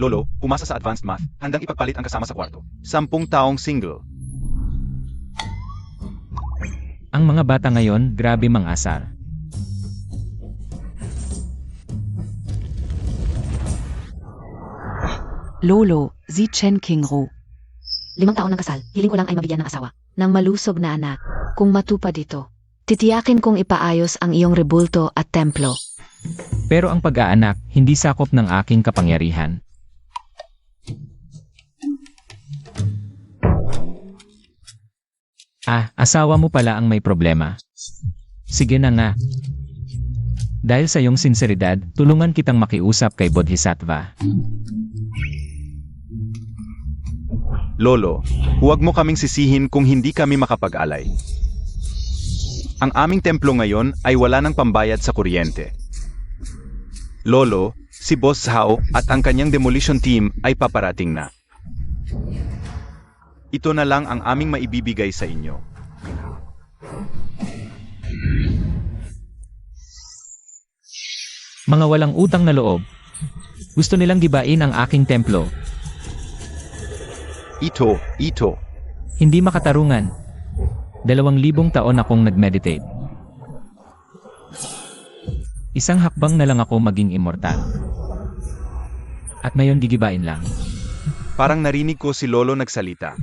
Lolo, pumasa sa advanced math, handang ipagpalit ang kasama sa kwarto. 10 taong single. Ang mga bata ngayon, grabe mang-asar. Lolo, si Chen Qingru. 5 taon ng kasal, hiling ko lang ay mabigyan ng asawa. Nang malusog na anak, kung matupad ito, titiyakin kong ipaayos ang iyong rebulto at templo. Pero ang pag-aanak, hindi sakop ng aking kapangyarihan. Asawa mo pala ang may problema. Sige na nga. Dahil sa iyong sinseridad, tulungan kitang makiusap kay Bodhisattva. Lolo, huwag mo kaming sisihin kung hindi kami makapag-alay. Ang aming templo ngayon ay wala ng pambayad sa kuryente. Lolo, si Boss Hao at ang kanyang demolition team ay paparating na. Ito na lang ang aming maibibigay sa inyo. Mga walang utang na loob. Gusto nilang gibain ang aking templo. Ito. Hindi makatarungan. 2,000 taon akong nag-meditate. Isang hakbang na lang ako maging immortal. At ngayon gigibain lang. Parang narinig ko si Lolo nagsalita.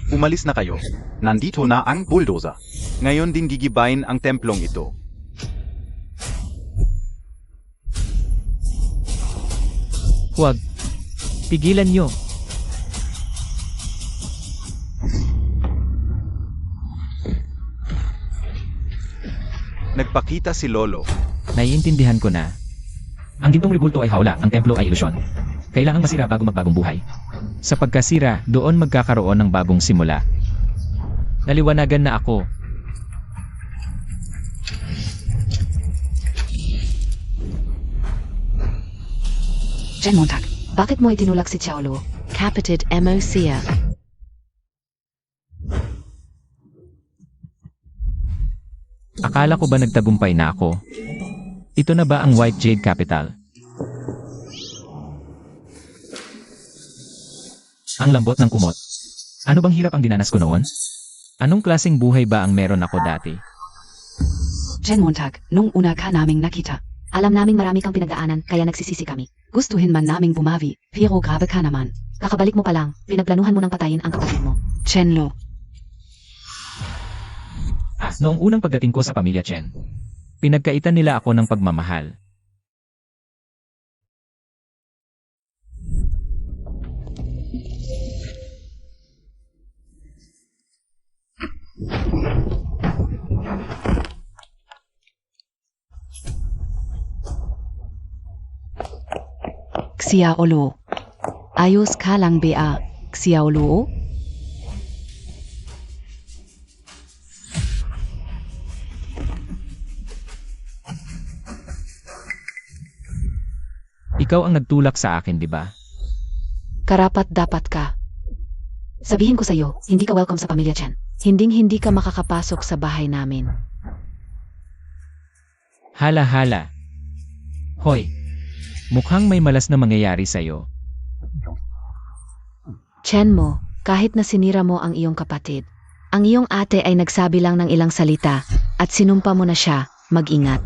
Umalis na kayo. Nandito na ang bulldozer. Ngayon din gigibain ang templong ito. Huwag. Pigilan nyo. Nagpakita si Lolo. Naiintindihan ko na. Ang gintong rebulto ay hawla, ang templo ay ilusyon. Kailangang masira bago magbagong buhay. Sa pagkasira, doon magkakaroon ng bagong simula. Naliwanagan na ako. Chen Montag, bakit mo itinulak si Xiaoluo? Capitid Emocia. Akala ko ba nagtagumpay na ako? Ito na ba ang White Jade Capital? Ang lambot ng kumot. Ano bang hirap ang dinanas ko noon? Anong klaseng buhay ba ang meron ako dati? Chen Montag, nung una ka naming nakita, alam naming marami kang pinagdaanan kaya nagsisisi kami. Gustuhin man naming bumawi, pero grabe ka naman. Kakabalik mo pa lang, pinagplanuhan mo ng patayin ang kapatid mo. Chen Lo. Noong unang pagdating ko sa pamilya Chen, pinagkaitan nila ako ng pagmamahal. Xiaoluo. Ayos ka lang ba, Xiaoluo? Ikaw ang nagtulak sa akin, di ba? Karapat-dapat ka. Sabihin ko sa'yo, hindi ka welcome sa pamilya Chen. Hinding-hindi ka makakapasok sa bahay namin. Hala-hala. Hoy, mukhang may malas na mangyayari sa'yo. Chen mo, kahit na sinira mo ang iyong kapatid, ang iyong ate ay nagsabi lang ng ilang salita at sinumpa mo na siya, mag-ingat.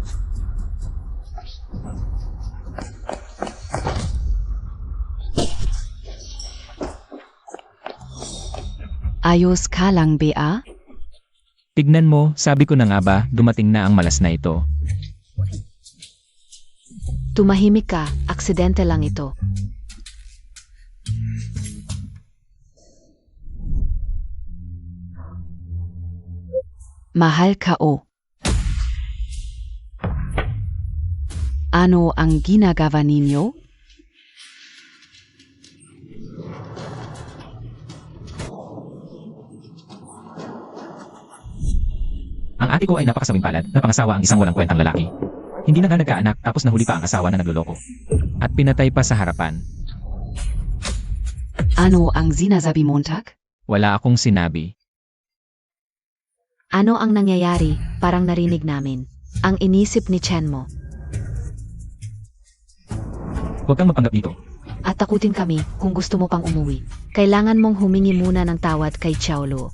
Ayos ka lang ba? Tignan mo, sabi ko na nga ba, dumating na ang malas na ito. Tumahimik ka, aksidente lang ito. Mahal ka o. Ano ang ginagawa ninyo? Ang ate ko ay napakasawing palad, napangasawa ang isang walang kwentang lalaki. Hindi na nga nagkaanak tapos nahuli pa ang asawa na nagloloko. At pinatay pa sa harapan. Ano ang sinasabi Montag? Wala akong sinabi. Ano ang nangyayari? Parang narinig namin. Ang inisip ni Chen mo. Huwag kang mapanggap dito. At takutin kami kung gusto mo pang umuwi. Kailangan mong humingi muna ng tawad kay Xiaoluo.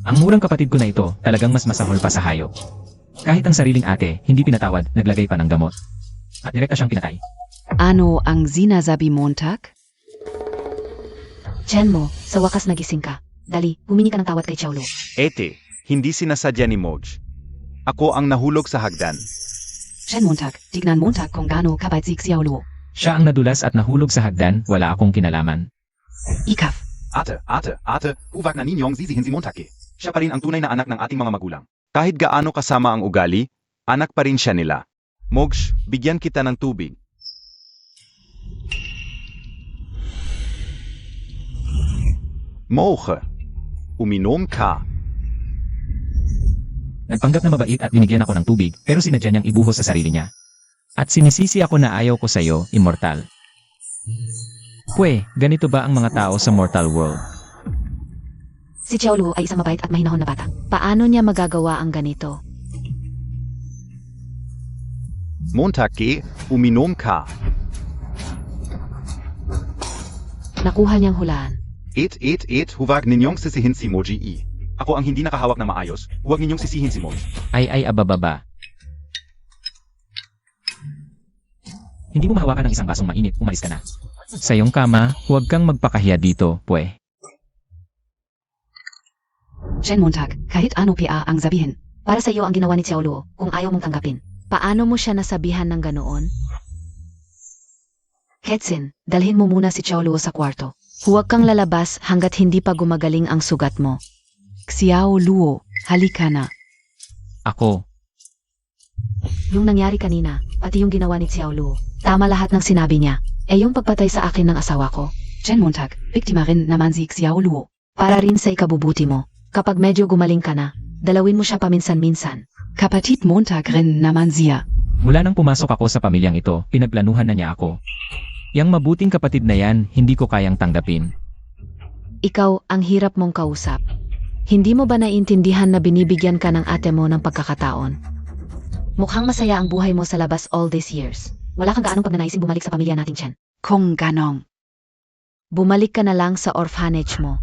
Ang murang kapatid ko na ito, talagang mas masahol pa sa hayop. Kahit ang sariling ate, hindi pinatawad, naglagay pa ng gamot. At direkta siyang pinatay. Ano ang sinasabi, Montag? Chen mo, sa wakas nagising ka. Dali, humingi ka ng tawad kay Xiaoluo. Ete, hindi sinasadya ni Moj. Ako ang nahulog sa hagdan. Chen Montag, tignan Montag kung gaano kabait si Xiaoluo. Siya ang nadulas at nahulog sa hagdan, wala akong kinalaman. Ikaf, Ate, huwag na ninyong sisihin si Montag. Siya pa rin ang tunay na anak ng ating mga magulang. Kahit gaano kasama ang ugali, anak pa rin siya nila. Moj, bigyan kita ng tubig. Moj, uminom ka. Nagpanggap na mabait at binigyan ako ng tubig, pero sinadya niyang ibuhos sa sarili niya. At sinisisi ako na ayaw ko sa'yo, immortal. Pwe, ganito ba ang mga tao sa mortal world? si Xiaoluo ay isang mabait at mahinahon na bata. Paano niya magagawa ang ganito? Montag, uminom ka. Nakuha niyang hulaan. Huwag ninyong sisihin si Moji. Ako ang hindi nakahawak na maayos. Huwag ninyong sisihin si Moji. Ay, abababa. Hindi mo mahawakan ng isang basong mainit, umalis ka na. Sa iyong kama, huwag kang magpakahiya dito, pwe. Chen Montag, kahit ano pa ang sabihin. Para sa iyo ang ginawa ni Xiaoluo, kung ayaw mong tanggapin. Paano mo siya nasabihan ng ganoon? Ketsin, dalhin mo muna si Xiaoluo sa kwarto. Huwag kang lalabas hanggat hindi pa gumagaling ang sugat mo. Xiaoluo, halika na. Ako. Yung nangyari kanina, pati yung ginawa ni Xiaoluo. Tama lahat ng sinabi niya. Yung pagpatay sa akin ng asawa ko. Chen Montag, biktima rin naman si Xiaoluo. Para rin sa ikabubuti mo. Kapag medyo gumaling ka na, dalawin mo siya paminsan-minsan. Kapatid Montag rin naman siya. Mula nang pumasok ako sa pamilyang ito, pinagplanuhan na niya ako. Yang mabuting kapatid na yan, hindi ko kayang tanggapin. Ikaw ang hirap mong kausap. Hindi mo ba naiintindihan na binibigyan ka ng ate mo ng pagkakataon? Mukhang masaya ang buhay mo sa labas all these years. Wala kang gaanong pagnanaising bumalik sa pamilya natin, Chen. Kung ganong, bumalik ka na lang sa orphanage mo.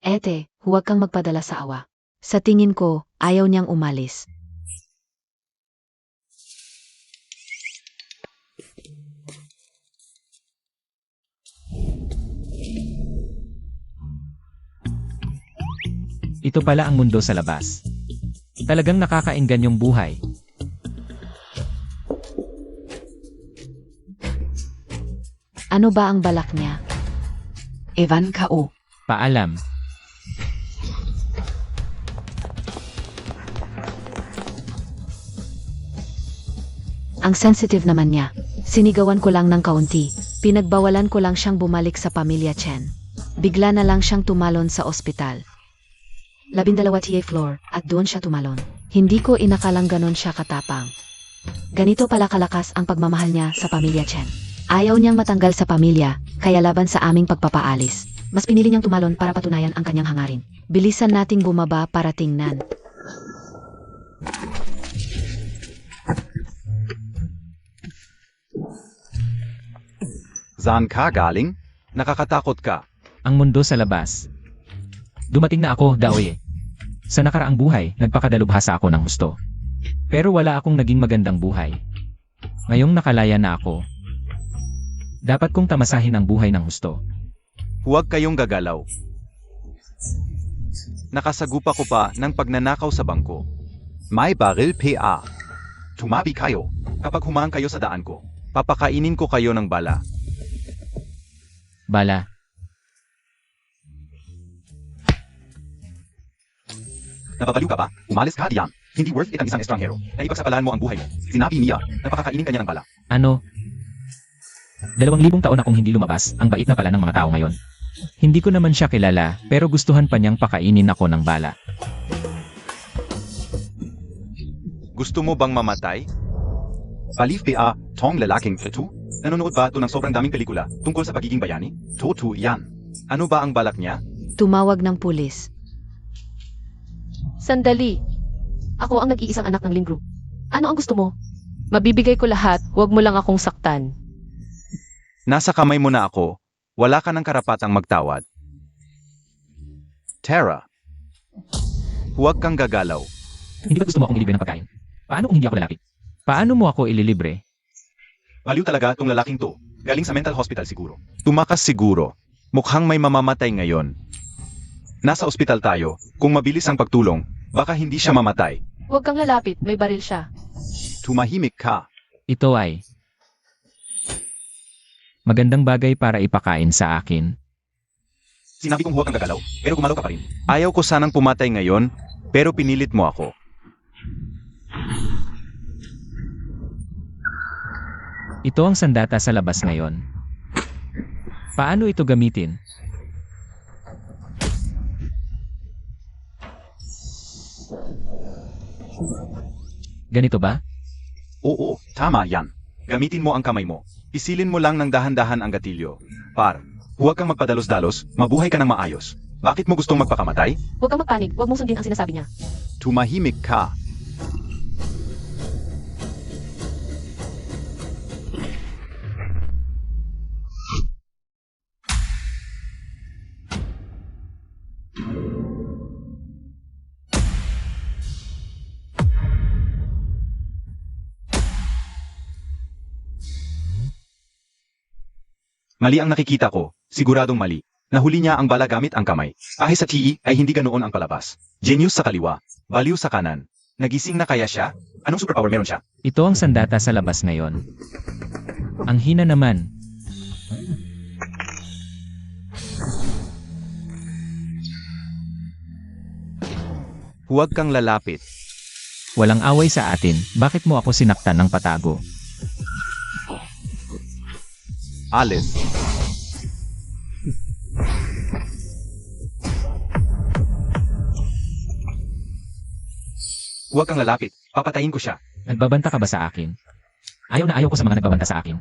Ete, huwag kang magpadala sa awa. Sa tingin ko, ayaw niyang umalis. Ito pala ang mundo sa labas. Talagang nakakainggan yung buhay. Ano ba ang balak niya? Evan Kao. Paalam. Ang sensitive naman niya. Sinigawan ko lang ng kaunti. Pinagbawalan ko lang siyang bumalik sa pamilya Chen. Bigla na lang siyang tumalon sa ospital. 12 TA floor at doon siya tumalon. Hindi ko inakalang ganon siya katapang. Ganito pala kalakas ang pagmamahal niya sa pamilya Chen. Ayaw niyang matanggal sa pamilya, kaya laban sa aming pagpapaalis. Mas pinili niyang tumalon para patunayan ang kanyang hangarin. Bilisan nating bumaba para tingnan. Saan ka galing? Nakakatakot ka. Ang mundo sa labas. Dumating na ako, Daoye. Sa nakaraang buhay, nagpakadalubhasa ako ng husto. Pero wala akong naging magandang buhay. Ngayong nakalaya na ako. Dapat kong tamasahin ang buhay ng husto. Huwag kayong gagalaw. Nakasagupa ko pa ng pagnanakaw sa bangko. May baril PA. Tumabi kayo. Kapag humaan kayo sa daan ko, papakainin ko kayo ng bala. Bala. Nababaliw ka ba? Umalis ka diyan. Hindi worth it ang isang estranghero. Naipagsapalaan mo ang buhay mo. Sinabi niya na pakakainin kanya ng bala. Ano? 2,000 taon akong hindi lumabas, ang bait na pala ng mga tao ngayon. Hindi ko naman siya kilala, pero gustuhan pa niyang pakainin ako ng bala. Gusto mo bang mamatay? Palif PA, tong lalaking ito? Nanonood ba ito ng sobrang daming pelikula tungkol sa pagiging bayani? Totoo yan. Ano ba ang balak niya? Tumawag ng pulis. Sandali. Ako ang nag-iisang anak ng Lin Group. Ano ang gusto mo? Mabibigay ko lahat, huwag mo lang akong saktan. Nasa kamay mo na ako. Wala ka ng karapatang magtawad. Tara. Huwag kang gagalaw. Hindi ba gusto mo akong ilibre ng pagkain? Paano kung hindi ako lalaki? Paano mo ako ililibre? Baliw talaga tong lalaking to. Galing sa mental hospital siguro. Tumakas siguro. Mukhang may mamamatay ngayon. Nasa ospital tayo. Kung mabilis ang pagtulong, baka hindi siya mamatay. Huwag kang lalapit, may baril siya. Tumahimik ka. Ito ay magandang bagay para ipakain sa akin. Sinabi kong huwag kang gagalaw, pero gumalaw ka pa rin. Ayaw ko sanang pumatay ngayon, pero pinilit mo ako. Ito ang sandata sa labas ngayon. Paano ito gamitin? Ganito ba? Oo, tama yan. Gamitin mo ang kamay mo. Isilin mo lang ng dahan-dahan ang gatilyo. Huwag kang magpadalos-dalos, mabuhay ka ng maayos. Bakit mo gustong magpakamatay? Huwag kang magpanik, huwag mong sundin ang sinasabi niya. Tumahimik ka. Mali ang nakikita ko, siguradong mali. Nahuli niya ang bala gamit ang kamay. Ahit sa TE ay hindi ganoon ang palabas. Genius sa kaliwa, baliw sa kanan. Nagising na kaya siya? Anong superpower meron siya? Ito ang sandata sa labas ngayon. Ang hina naman. Huwag kang lalapit. Walang away sa atin. Bakit mo ako sinaktan ng patago? Alice. Huwag kang lalapit. Papatayin ko siya. Nagbabanta ka ba sa akin? Ayaw na ayaw ko sa mga nagbabanta sa akin.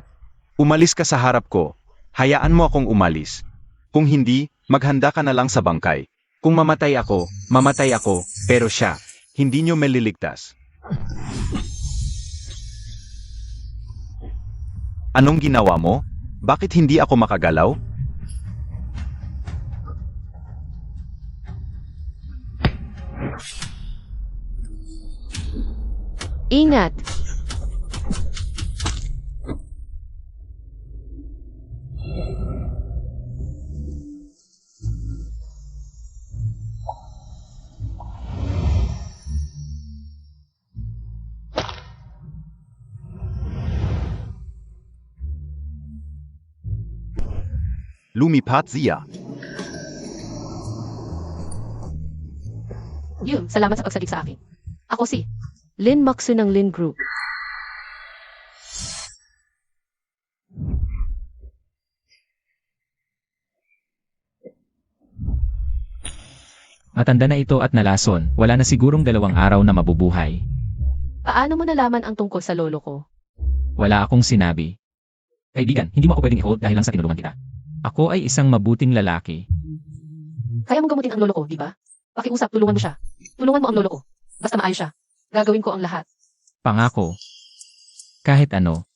Umalis ka sa harap ko. Hayaan mo akong umalis. Kung hindi, maghanda ka na lang sa bangkay. Kung mamatay ako, pero siya, hindi niyo maliligtas. Anong ginawa mo? Bakit hindi ako makagalaw? Ingat! Lumipat siya. Yun, salamat sa pagsalig sa akin. Ako si Lin Maxu ng Lin Group. Matanda na ito at nalason. Wala na sigurong 2 araw na mabubuhay. Paano mo nalaman ang tungkol sa lolo ko? Wala akong sinabi. Kaibigan, hindi mo ako pwedeng i-hold dahil lang sa tinulungan kita. Ako ay isang mabuting lalaki. Kaya mong gamutin ang lolo ko, di ba? Pakiusap, tulungan mo siya. Tulungan mo ang lolo ko. Basta maayos siya. Gagawin ko ang lahat. Pangako. Kahit ano.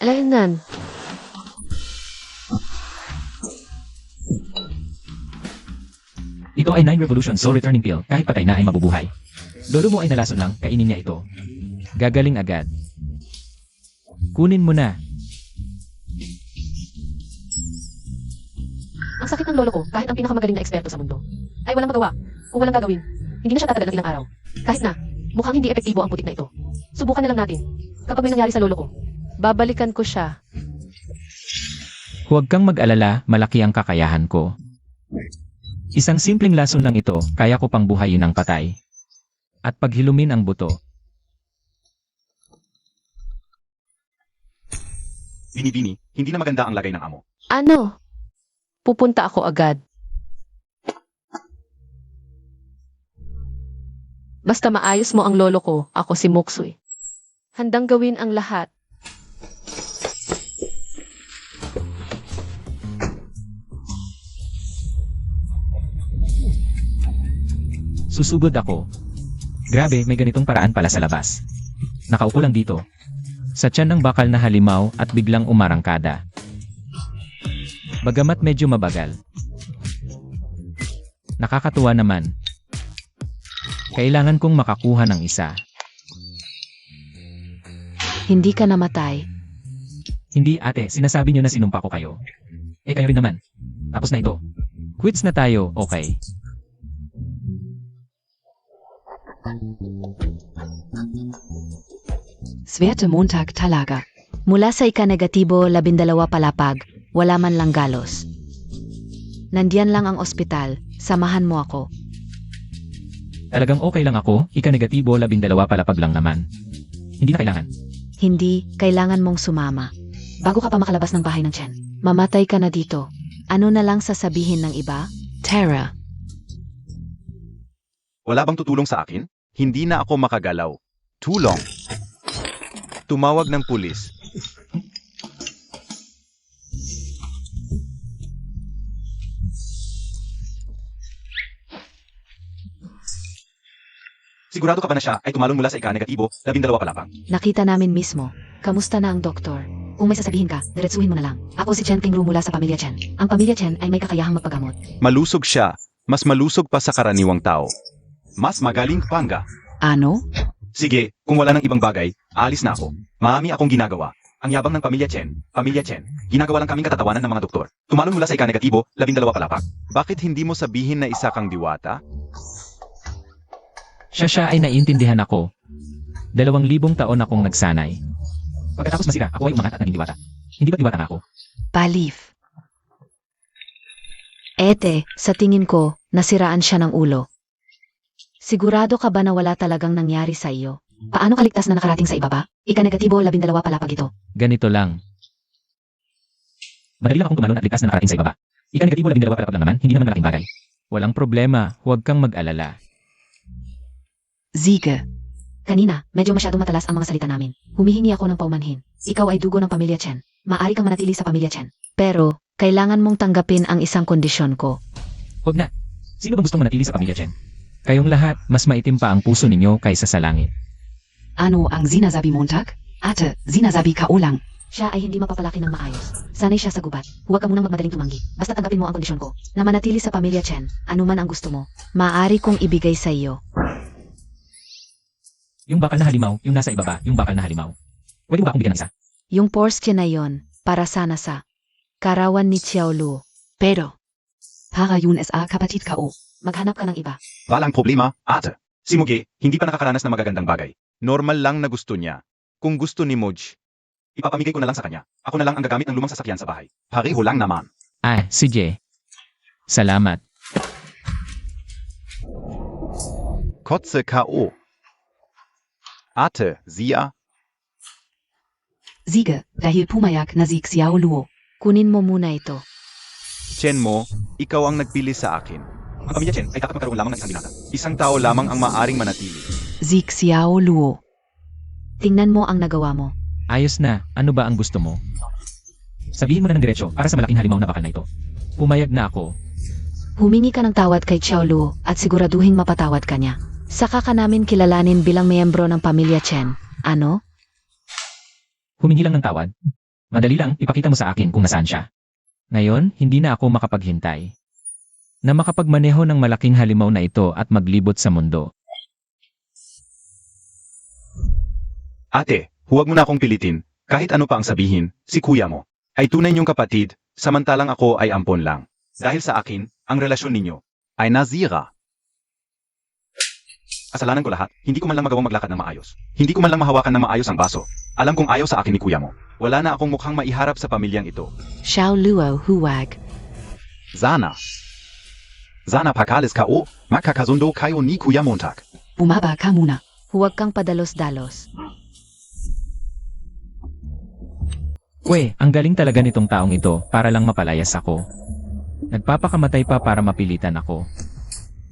Alaynan. Ito ay 9 Revolution Soul Returning Pill. Kahit patay na ay mabubuhay. Lolo mo ay nalason lang, kainin niya ito. Gagaling agad. Kunin mo na. Ang sakit ng lolo ko, kahit ang pinakamagaling na eksperto sa mundo, ay walang magawa. Kung walang gagawin, hindi na siya tatagal ng ilang araw. Kahit na, mukhang hindi epektibo ang putik na ito. Subukan na lang natin. Kapag may nangyari sa lolo ko, babalikan ko siya. Huwag kang mag-alala, malaki ang kakayahan ko. Isang simpleng lason lang ito, kaya ko pang buhayin ang patay. At paghilumin ang buto. Binibini, hindi na maganda ang lagay ng amo. Ano? Pupunta ako agad. Basta maayos mo ang lolo ko, ako si Moksoy. Handang gawin ang lahat. Susugod ako. Grabe, may ganitong paraan pala sa labas. Nakaupo lang dito. Sa tiyan ng bakal na halimaw at biglang umarangkada. Bagamat medyo mabagal. Nakakatuwa naman. Kailangan kong makakuha ng isa. Hindi ka namatay. Hindi ate, sinasabi niyo na sinumpa ko kayo. Eh kayo rin naman. Tapos na ito. Quits na tayo, okay? Swerte Montag talaga. Mula sa ika-negatibo 12 palapag, wala man lang galos. Nandiyan lang ang ospital, samahan mo ako. Talagang okay lang ako, ika-negatibo 12 palapag lang naman. Hindi na kailangan. Hindi, kailangan mong sumama. Bago ka pa makalabas ng bahay ng Chen, mamatay ka na dito. Ano na lang sasabihin ng iba? Tara. Wala bang tutulong sa akin? Hindi na ako makagalaw. Tulong. Tumawag ng pulis. Sigurado ka ba na siya ay tumalon mula sa ika-negatibo 12 palapag? Nakita namin mismo. Kamusta na ang doktor? Kung may sasabihin ka, diretsuhin mo na lang. Ako si Chen Tingru mula sa pamilya Chen. Ang pamilya Chen ay may kakayahang magpagamot. Malusog siya. Mas malusog pa sa karaniwang tao. Mas magaling pa nga. Ano? Sige, kung wala ng ibang bagay, aalis na ako. Marami akong ginagawa. Ang yabang ng pamilya Chen. Ginagawa lang kaming katatawanan ng mga doktor. Tumalon mula sa ika-negatibo 12 palapag. Bakit hindi mo sabihin na isa kang diwata? Siya ay naiintindihan ako. 2,000 taon akong nagsanay. Pagkatapos masira, ako ay umangat at naging diwata. Hindi ba diwata nga ako? Palif. Ete, sa tingin ko, nasiraan siya ng ulo. Sigurado ka ba na wala talagang nangyari sa iyo? Paano kaligtas na nakarating sa ibaba? Ika-negatibo 12 palapag ito. Ganito lang. Madali lang akong tumalon at ligtas na nakarating sa ibaba. Ika-negatibo 12 palapag lang naman, hindi naman malaking bagay. Walang problema, huwag kang mag-alala. Ziege. Kanina, medyo masyadong matalas ang mga salita namin. Humihingi ako ng paumanhin. Ikaw ay dugo ng pamilya Chen. Maaari kang manatili sa pamilya Chen. Pero, kailangan mong tanggapin ang isang kondisyon ko. Huwag na. Sino bang gustong manatili sa pamilya Chen? Kayong lahat, mas maitim pa ang puso ninyo kaysa sa langit. Ano ang zinasabi Montag? Ate, zinasabi ka ulang. Siya ay hindi mapapalaki ng maayos. Sanay siya sa gubat. Huwag ka munang magmadaling tumanggi. Basta tanggapin mo ang kondisyon ko. Na manatili sa pamilya Chen. Ano man ang gusto mo. Maaari kong ibigay sa iyo. Yung bakal na halimaw, yung nasa ibaba, yung bakal na halimaw. Pwede mo ba akong bigyan ng isa? Yung Porsche na yon, para sana sa karawan ni Xiao Lu. Pero, para yun sa kapatid ka o, maghanap ka ng iba. Walang problema, ate. Si Mugi, hindi pa nakakaranas ng magagandang bagay. Normal lang na gusto niya. Kung gusto ni Moj, ipapamigay ko na lang sa kanya. Ako na lang ang gagamit ng lumang sasakyan sa bahay. Pareho lang naman. Sige. Salamat. Kotze K.O. Ate, siya? Siege, dahil pumayak na si Xiao Luo. Kunin mo muna ito. Chen mo, ikaw ang nagpili sa akin. Ang pamilya Chen ay dapat magkaroon lamang ng isang binata. Isang tao lamang ang maaring manatili. Si Xiao Luo. Tingnan mo ang nagawa mo. Ayos na, ano ba ang gusto mo? Sabihin mo na ng diretsyo para sa malaking halimaw na bakal na ito. Pumayag na ako. Humingi ka ng tawad kay Xiao Luo at siguraduhin mapatawad ka niya. Saka ka namin kilalanin bilang miyembro ng pamilya Chen. Ano? Humingi lang ng tawad. Madali lang, ipakita mo sa akin kung nasaan siya. Ngayon, hindi na ako makapaghintay. Na makapagmaneho ng malaking halimaw na ito at maglibot sa mundo. Ate, huwag mo na akong pilitin. Kahit ano pa ang sabihin, si kuya mo ay tunay niyong kapatid, samantalang ako ay ampon lang. Dahil sa akin, ang relasyon ninyo ay nasira. Kasalanan ko lahat, hindi ko man lang magawang maglakad ng maayos. Hindi ko man lang mahawakan ng maayos ang baso. Alam kong ayaw sa akin ni kuya mo. Wala na akong mukhang maiharap sa pamilyang ito. Xiao Luo huwag. Sana pakalis ka o makakasundo kayo ni Kuya Montag. Bumaba ka muna. Huwag kang padalos-dalos. Ang galing talaga nitong taong ito para lang mapalayas ako. Nagpapakamatay pa para mapilitan ako.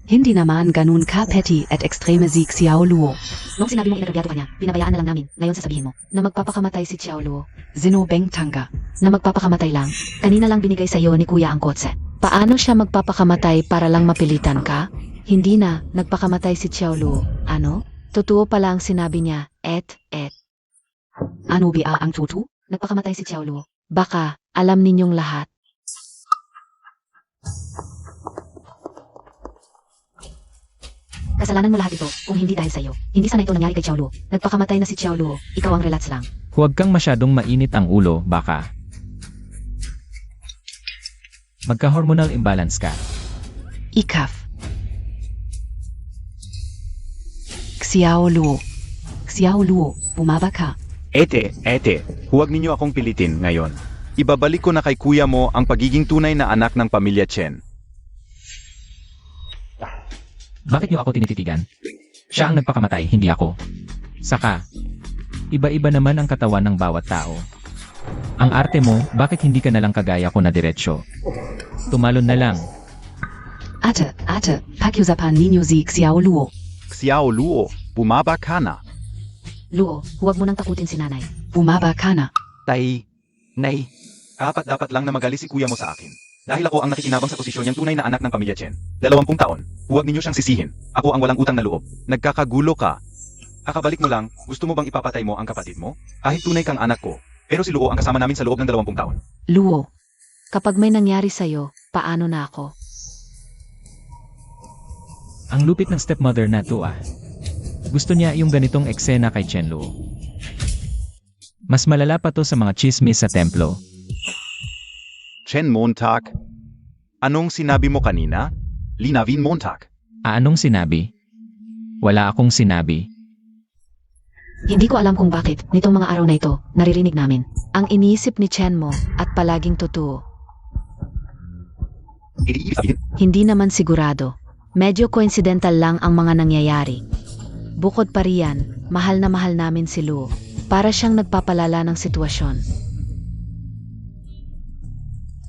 Hindi naman ganun ka petty at extreme si Xiao Luo. Nung sinabi mong inagrabyado ka niya, pinabayaan na lang namin. Ngayon sasabihin mo na magpapakamatay si Xiao Luo. Zino Beng Tanga. Na magpapakamatay lang. Kanina lang binigay sa iyo ni Kuya ang kotse. Paano siya magpapakamatay para lang mapilitan ka? Hindi na, nagpakamatay si Xiao Luo. Ano? Totoo pala ang sinabi niya, et. Ano ba ang tutu? Nagpakamatay si Xiao Luo. Baka, alam ninyong lahat. Kasalanan mo lahat ito kung hindi dahil sa'yo. Hindi sana ito nangyari kay Xiao Luo. Nagpakamatay na si Xiao Luo. Ikaw ang relax lang. Huwag kang masyadong mainit ang ulo, baka. Magka-hormonal imbalance ka. Ikaf. Xiao Luo. Xiao Luo, bumaba ka. Ete, huwag ninyo akong pilitin ngayon. Ibabalik ko na kay kuya mo ang pagiging tunay na anak ng pamilya Chen. Bakit niyo ako tinititigan? Siya ang nagpakamatay, hindi ako. Saka, iba-iba naman ang katawan ng bawat tao. Ang arte mo, bakit hindi ka nalang kagaya ko na diretsyo? Tumalon na lang. Ate, pakiusapan ninyo si Xiao Luo. Xiao Luo, bumaba ka na. Luo, huwag mo nang takutin si nanay. Bumaba ka na. Nay, dapat lang na magalis si kuya mo sa akin. Dahil ako ang nakikinabang sa posisyon niyang tunay na anak ng pamilya Chen. 20 taon, huwag ninyo siyang sisihin. Ako ang walang utang na loob. Nagkakagulo ka. Kakabalik mo lang, gusto mo bang ipapatay mo ang kapatid mo? Kahit tunay kang anak ko, pero si Luo ang kasama namin sa loob ng 20 taon. Luo, kapag may nangyari sa'yo, paano na ako? Ang lupit ng stepmother na to ah. Gusto niya yung ganitong eksena kay Chen Luo. Mas malala pa to sa mga chismis sa templo. Chen Montag, anong sinabi mo kanina? Linavin Montag. Anong sinabi? Wala akong sinabi. Hindi ko alam kung bakit, nitong mga araw na ito, naririnig namin. Ang iniisip ni Chen mo, at palaging totoo. Ibig sabihin, Hindi naman sigurado. Medyo coincidental lang ang mga nangyayari. Bukod pa riyan, mahal na mahal namin si Luo. Para siyang nagpapalala ng sitwasyon.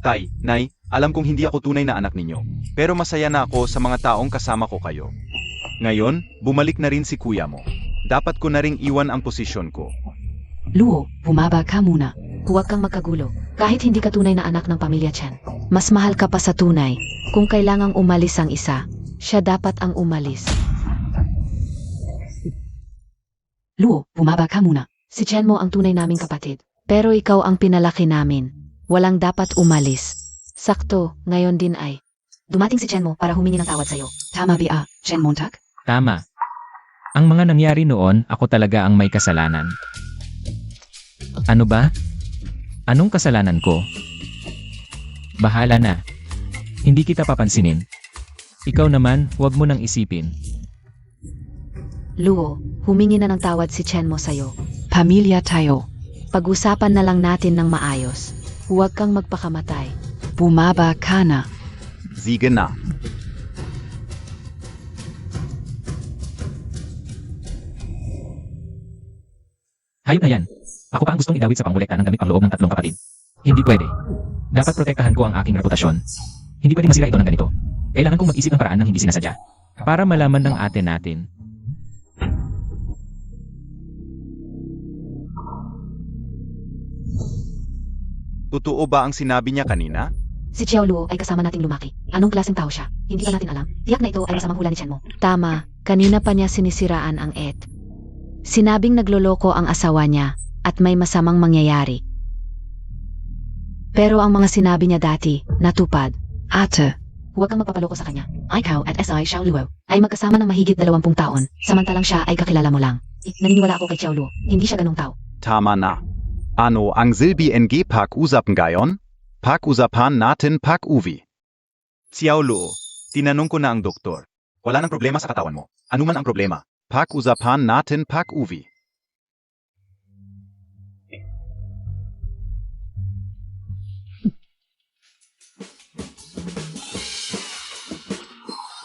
Tay, Nay, alam kong hindi ako tunay na anak ninyo. Pero masaya na ako sa mga taong kasama ko kayo. Ngayon, bumalik na rin si kuya mo. Dapat ko na ring iwan ang posisyon ko. Luo, bumaba ka muna. Huwag kang magkagulo. Kahit hindi ka tunay na anak ng pamilya Chen. Mas mahal ka pa sa tunay. Kung kailangang umalis ang isa, siya dapat ang umalis. Luo, bumaba ka muna. Si Chen mo ang tunay naming kapatid. Pero ikaw ang pinalaki namin. Walang dapat umalis. Sakto, ngayon din ay. Dumating si Chen mo para humingi ng tawad sa'yo. Tama ba, Chen Montag? Tama. Ang mga nangyari noon, ako talaga ang may kasalanan. Ano ba? Anong kasalanan ko? Bahala na. Hindi kita papansinin. Ikaw naman, huwag mo nang isipin. Luo, humingi na ng tawad si Chen mo sa'yo. Pamilya tayo. Pag-usapan na lang natin ng maayos. Huwag kang magpakamatay. Bumaba ka na. Sige na. Hayop na yan. Ako pa ang gustong idawit sa pangolekta ng gamit pangloob ng 3 kapatid. Hindi pwede. Dapat protektahan ko ang aking reputasyon. Hindi pwede masira ito ng ganito. Kailangan kong mag-isip ng paraan ng hindi sinasadya. Para malaman ng ate natin. Totoo ba ang sinabi niya kanina? Si Xiao Luo ay kasama nating lumaki. Anong klaseng tao siya? Hindi pa natin alam. Tiyak na ito ay masamang hula ni Chen mo. Tama. Kanina pa niya sinisiraan ang et. Sinabing nagloloko ang asawa niya at may masamang mangyayari. Pero ang mga sinabi niya dati, natupad. Ate, huwag kang magpapaloko sa kanya. Ikaw at SI Xiao Luo ay magkasama ng mahigit 20 taon, samantalang siya ay kakilala mo lang. Naniniwala ako kay Xiao Luo. Hindi siya ganong tao. Tama na. Ano ang Silbi NG pag-usapan gayon? Pag-usapan natin pag-uwi. Xiao Luo, tinanong ko na ang doktor. Wala nang problema sa katawan mo. Ano man ang problema? Pag-usapan natin pag-uwi.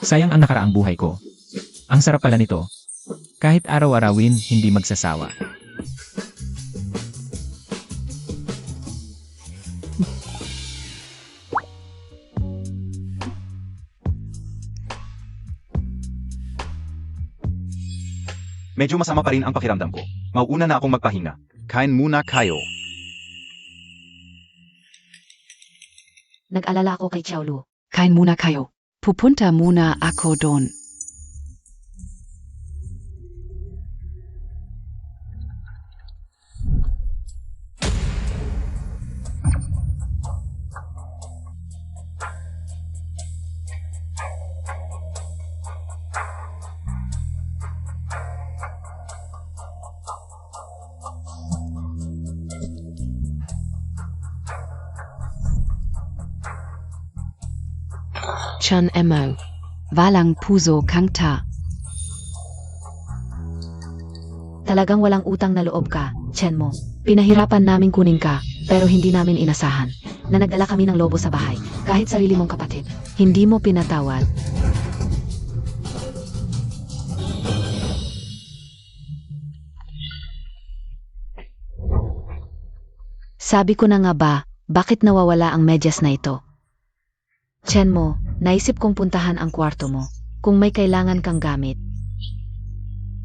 Sayang ang nakaraang buhay ko. Ang sarap pala nito. Kahit araw-arawin, hindi magsasawa. Medyo masama pa rin ang pakiramdam ko. Mauuna na akong magpahinga. Kain muna kayo. Nag-alala ako kay Xiaolu. Kain muna kayo. Pupunta muna ako doon. Chan Emo. Walang puso kang ta. Talagang walang utang na loob ka, Chen mo. Pinahirapan naming kunin ka, pero hindi namin inasahan. Na nagdala kami ng lobo sa bahay, kahit sarili mong kapatid. Hindi mo pinatawad. Sabi ko na nga ba, bakit nawawala ang medyas na ito? Chen mo, naisip kong puntahan ang kwarto mo, kung may kailangan kang gamit.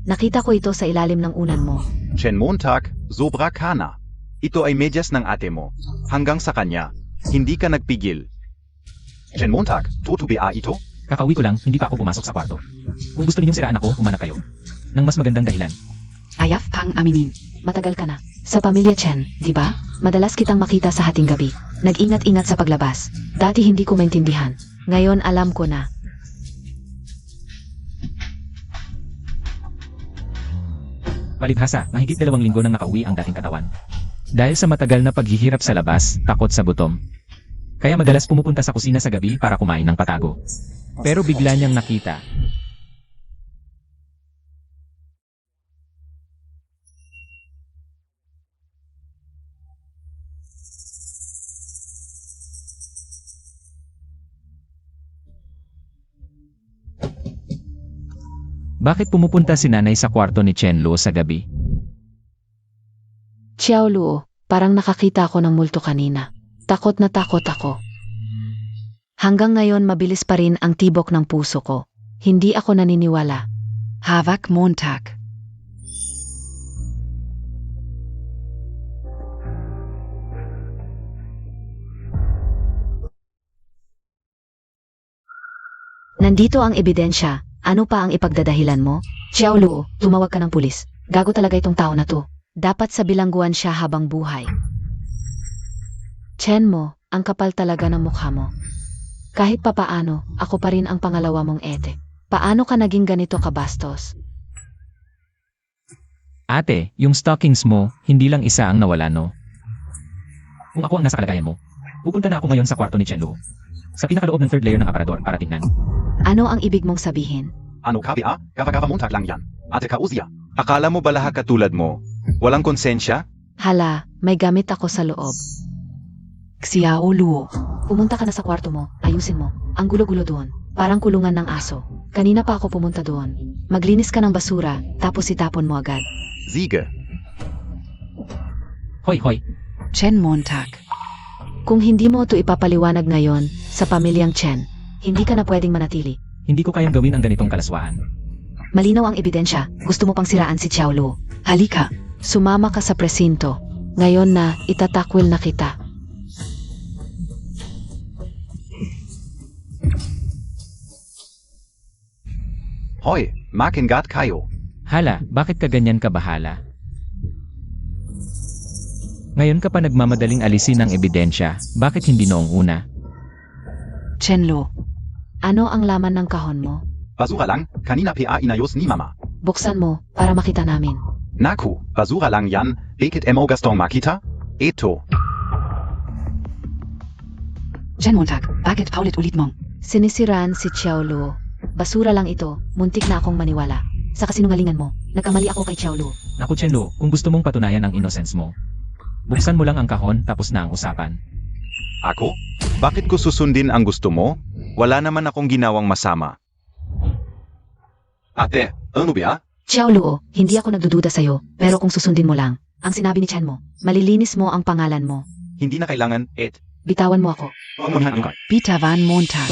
Nakita ko ito sa ilalim ng unan mo. Chen Montag, sobra ka na. Ito ay medyas ng ate mo. Hanggang sa kanya, hindi ka nagpigil. Chen Montag, tutubi ito? Kakauwi ko lang, hindi pa ako pumasok sa kwarto. Kung gusto ninyong siraan ako, humanap kayo. Nang mas magandang dahilan. Ayaf pang aminin. Matagal ka na. Sa pamilya Chen, di ba? Madalas kitang makita sa hating gabi. Nag-ingat-ingat sa paglabas. Dati hindi ko maintindihan. Ngayon alam ko na. Palibhasa, mahigit 2 linggo nang nakauwi ang dating katawan. Dahil sa matagal na paghihirap sa labas, takot sa gutom. Kaya madalas pumupunta sa kusina sa gabi para kumain ng patago. Pero bigla niyang nakita. Bakit pumupunta si nanay sa kwarto ni Chen Lo sa gabi? Xiaolu, parang nakakita ako ng multo kanina. Takot na takot ako. Hanggang ngayon mabilis pa rin ang tibok ng puso ko. Hindi ako naniniwala. Havak Montag. Nandito ang ebidensya. Ano pa ang ipagdadahilan mo? Xiaolu, tumawag ka ng pulis. Gago talaga itong tao na to. Dapat sa bilangguan siya habang buhay. Chen mo, ang kapal talaga ng mukha mo. Kahit papaano, ako pa rin ang pangalawa mong ete. Paano ka naging ganito kabastos? Ate, yung stockings mo, hindi lang isa ang nawala no? Kung ako ang nasa kalagayan mo, pupunta na ako ngayon sa kwarto ni Chen Lo. Sa pinakaloob ng 3rd layer ng aparador para tingnan. Ano ang ibig mong sabihin? Ano ka ba? Gava Montag lang yan. Ate Kauzia. Akala mo ba lahat katulad mo? Walang konsensya? Hala, may gamit ako sa loob. Xiaolu. Pumunta ka na sa kwarto mo, ayusin mo. Ang gulo-gulo doon, parang kulungan ng aso. Kanina pa ako pumunta doon. Maglinis ka ng basura, tapos itapon mo agad. Siege. Hoy, hoy, Chen Montag. Kung hindi mo ito ipapaliwanag ngayon sa pamilyang Chen, hindi ka na pwedeng manatili. hindi ko kayang gawin ang ganitong kalaswaan. Malinaw ang ebidensya. Gusto mo pang siraan si Xiaolu. Halika. Sumama ka sa presinto. Ngayon na, itatakwil na kita. Hoy, makingat kayo. Hala, bakit ka ganyan kabahala? Ngayon ka pa nagmamadaling alisin ang ebidensya, bakit hindi noong una? Chen Lo. Ano ang laman ng kahon mo? Basura lang, kanina pa inayos ni mama. Buksan mo, para makita namin. Naku, basura lang yan, bakit mo gastong makita? Ito. Chen Montag, bakit paulit-ulit mong? Sinisiraan si Xiaolu. Basura lang ito, muntik na akong maniwala. Sa kasinungalingan mo, nagkamali ako kay Xiaolu. Naku Chen Lo, kung gusto mong patunayan ang innocence mo, buksan mo lang ang kahon tapos na ang usapan. Ako? Bakit ko susundin ang gusto mo? Wala naman akong ginawang masama. Ate, ano ba? Xiaolu, hindi ako nagdududa sa'yo, pero kung susundin mo lang, ang sinabi ni Chen mo, malilinis mo ang pangalan mo. Hindi na kailangan, Bitawan mo ako. Umunhan ka. Peter Van Montag.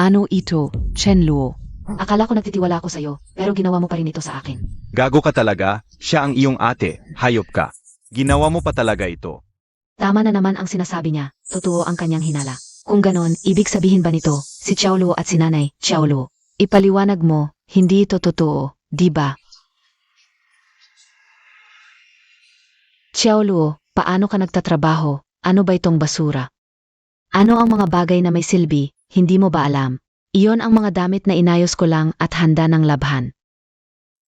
Ano ito, Chenluo? Akala ko nagtitiwala ako sa'yo, pero ginawa mo pa rin ito sa akin. Gago ka talaga, siya ang iyong ate, hayop ka. Ginawa mo pa talaga ito. Tama na naman ang sinasabi niya, totoo ang kanyang hinala. Kung ganon, ibig sabihin ba nito, si Xiaoluo at si Nanay, Xiaoluo? Ipaliwanag mo, hindi ito totoo, di ba? Xiaoluo, paano ka nagtatrabaho? Ano ba itong basura? Ano ang mga bagay na may silbi, hindi mo ba alam? Iyon ang mga damit na inayos ko lang at handa ng labhan.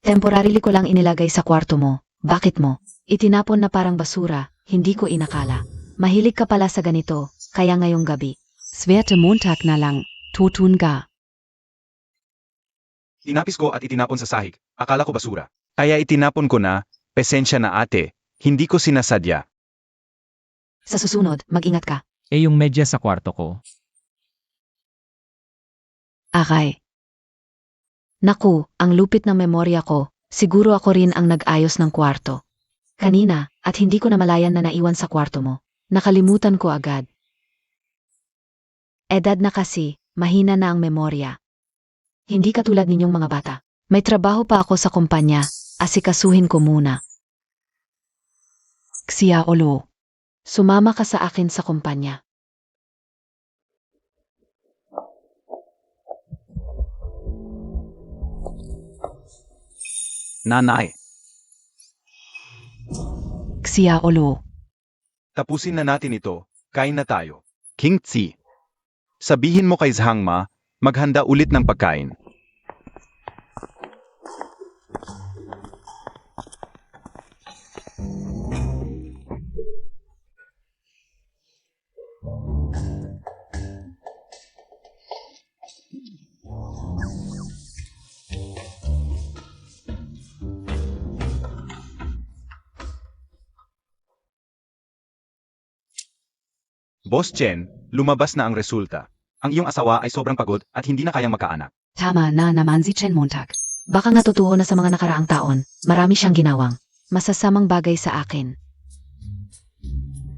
Temporarily ko lang inilagay sa kwarto mo. Bakit mo? Itinapon na parang basura, hindi ko inakala. Mahilig ka pala sa ganito, kaya ngayong gabi. Swerte Montag na lang, tutun ka. Tinapis ko at itinapon sa sahig, akala ko basura. Kaya itinapon ko na, pesensya na ate, hindi ko sinasadya. Sa susunod, mag-ingat ka. Yung medyas sa kwarto ko. Aray. Naku, ang lupit ng memorya ko, siguro ako rin ang nag-ayos ng kwarto. Kanina, at hindi ko namalayan na naiwan sa kwarto mo. Nakalimutan ko agad. Edad na kasi, mahina na ang memorya. Hindi katulad ninyong mga bata. May trabaho pa ako sa kumpanya, asikasuhin ko muna. Xiaoluo, sumama ka sa akin sa kumpanya. Nanay, Xiaoluo, tapusin na natin ito, kain na tayo. King Tzi, sabihin mo kay Zhangma, maghanda ulit ng pagkain. Boss Chen, lumabas na ang resulta. Ang iyong asawa ay sobrang pagod at hindi na kayang magkaanak. Tama na naman si Chen Montag. Baka natutuho na sa mga nakaraang taon, marami siyang ginawang. Masasamang bagay sa akin.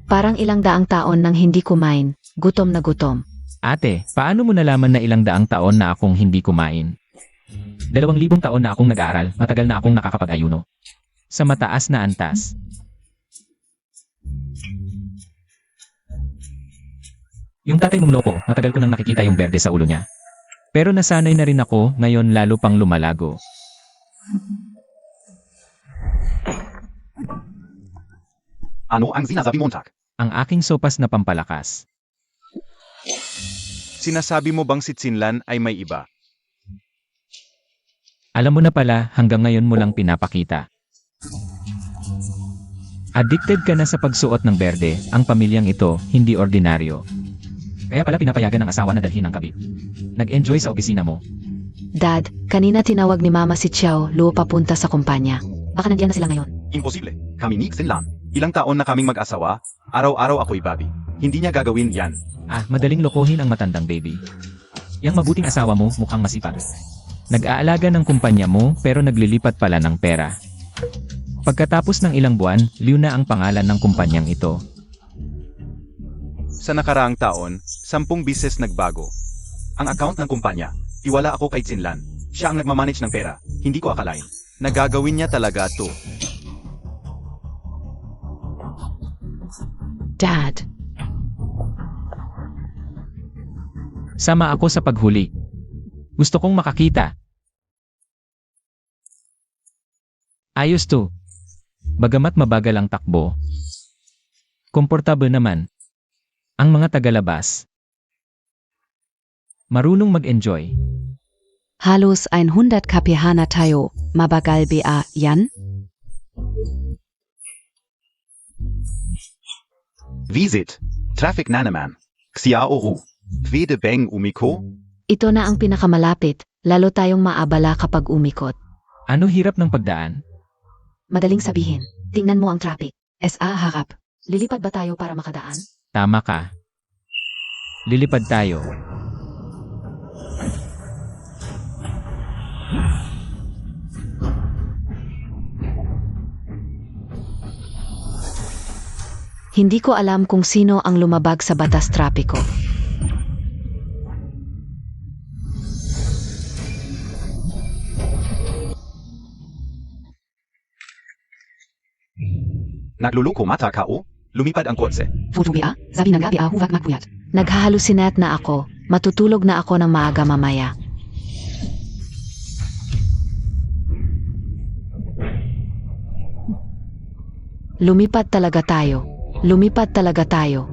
Parang ilang daang taon nang hindi kumain, gutom na gutom. Ate, paano mo nalaman na ilang daang taon na akong hindi kumain? 2,000 taon na akong nag-aaral, matagal na akong nakakapag-ayuno. Sa mataas na antas. Yung tatay mong loko, matagal ko nang nakikita yung berde sa ulo niya. Pero nasanay na rin ako, ngayon lalo pang lumalago. Ano ang sinasabi mo, Montag? Ang aking sopas na pampalakas. Sinasabi mo bang si Tsinlan ay may iba? Alam mo na pala, hanggang ngayon mo lang pinapakita. Addicted ka na sa pagsuot ng berde, ang pamilyang ito, hindi ordinaryo. Kaya pala pinapayagan ng asawa na dalhin ang kabit. Nag-enjoy sa opisina mo. Dad, kanina tinawag ni Mama si Xiaoluo papunta sa kumpanya. Baka nandiyan na sila ngayon. Imposible. Kami ni Tsinlan. Ilang taon na kaming mag-asawa, araw-araw ako'y babi. Hindi niya gagawin yan. Madaling lokohin ang matandang baby. Yang mabuting asawa mo mukhang masipag. Nag-aalaga ng kumpanya mo pero naglilipat pala ng pera. Pagkatapos ng ilang buwan, Liu na ang pangalan ng kumpanyang ito. Sa nakaraang taon, 10 bises nagbago. Ang account ng kumpanya, tiwala ako kay Tsinlan. Siya ang nagmamanage ng pera, hindi ko akalain. Nagagawin niya talaga to. Dad, Sama ako sa paghuli. Gusto kong makakita. Ayos to. Bagamat mabagal ang takbo. Komportable naman. Ang mga tagalabas. Marunong mag-enjoy. halos 100 kph na tayo, mabagal ba yan? Visit. Traffic na naman. Xiaoru. Pwede bang umiko? Ito na ang pinakamalapit, lalo tayong maabala kapag umikot. Ano hirap ng pagdaan? Madaling sabihin, tingnan mo ang traffic. SA harap. Lilipad ba tayo para makadaan? Tama ka. Lilipad tayo. Hindi ko alam kung sino ang lumabag sa batas trapiko. Nagluluko mata ka o? Lumipad ang kotse. Foto BA, sabi ng gabi huwag magpuyat. Naghahalusinat na ako. Matutulog na ako ng maaga mamaya. Lumipad talaga tayo. Lumipad talaga tayo.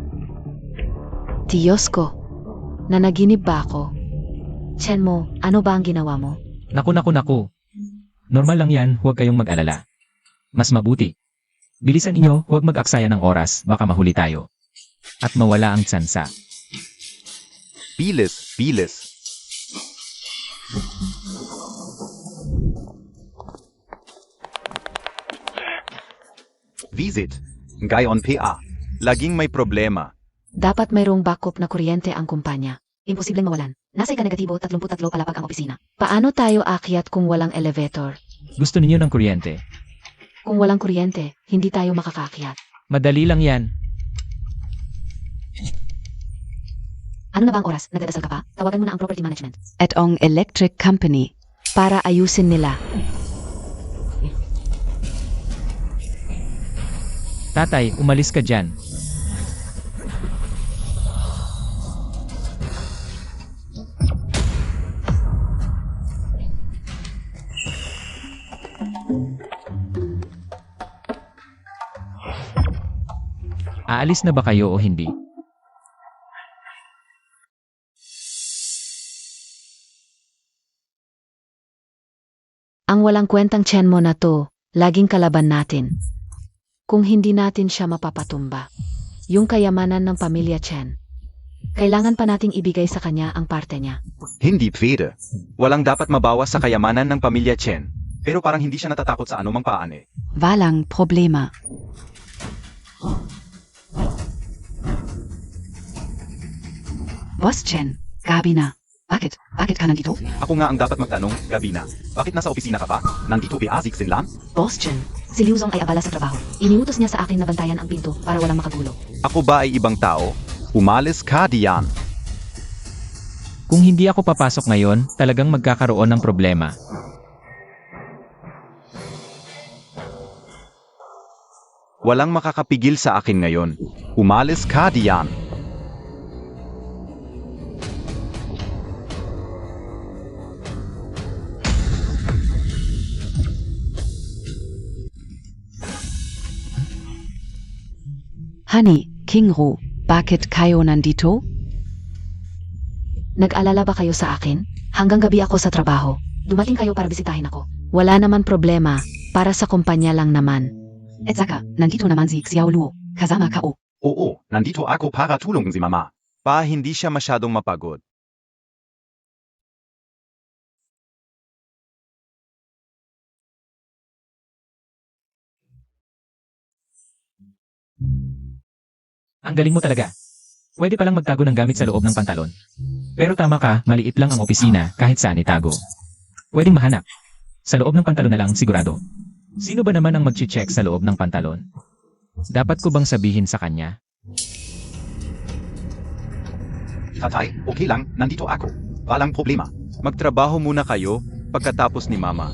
Diyos ko. Nanaginip ba ako? Chen mo, ano ba ang ginawa mo? Naku. Normal lang yan, huwag kayong mag-alala. Mas mabuti. Bilisan inyo, huwag mag-aksaya ng oras, baka mahuli tayo. At mawala ang tsansa. Bilis. Visit. Gayon PA. Laging may problema. Dapat mayroong backup na kuryente ang kumpanya. Imposibleng mawalan. Nasa ika-negatibo 33 palapag ang opisina. Paano tayo akyat kung walang elevator? Gusto ninyo ng kuryente? Kung walang kuryente, hindi tayo makakakyat. Madali lang yan. Ano na ba ang oras? Nagdadasal ka pa? Tawagan mo na ang property management. At ang electric company para ayusin nila. Tatay, umalis ka dyan. Aalis na ba kayo o hindi? Ang walang kwentang Chen mo na to, laging kalaban natin. Kung hindi natin siya mapapatumba. Yung kayamanan ng pamilya Chen. Kailangan pa nating ibigay sa kanya ang parte niya. Hindi pwede. Walang dapat mabawas sa kayamanan ng pamilya Chen. Pero parang hindi siya natatakot sa anumang paane. Walang problema. Boss Chen, gabi na. Bakit? Bakit ka nandito? Ako nga ang dapat magtanong, gabi na. Bakit nasa opisina ka pa? Nandito Beaziksin lang? Boss Chen, si Liu Zong ay abala sa trabaho. Iniutos niya sa akin na bantayan ang pinto para walang makagulo. Ako ba ay ibang tao? Umalis ka diyan. Kung hindi ako papasok ngayon, talagang magkakaroon ng problema. Walang makakapigil sa akin ngayon. Umalis ka diyan. Honey, King Ru, bakit kayo nandito? Nag-alala ba kayo sa akin? Hanggang gabi ako sa trabaho. Dumating kayo para bisitahin ako. Wala naman problema. Para sa kumpanya lang naman. At saka, nandito naman si Xiao Luo. Kasama ka o. Oo, nandito ako para tulong si mama. Pa hindi siya masyadong mapagod. Ang galing mo talaga. Pwede palang magtago ng gamit sa loob ng pantalon. Pero tama ka, maliit lang ang opisina kahit saan itago. Pwedeng mahanap. Sa loob ng pantalon na lang sigurado. Sino ba naman ang mag-check sa loob ng pantalon? Dapat ko bang sabihin sa kanya? Tatay, okay lang, nandito ako. Walang problema. Magtrabaho muna kayo pagkatapos ni mama.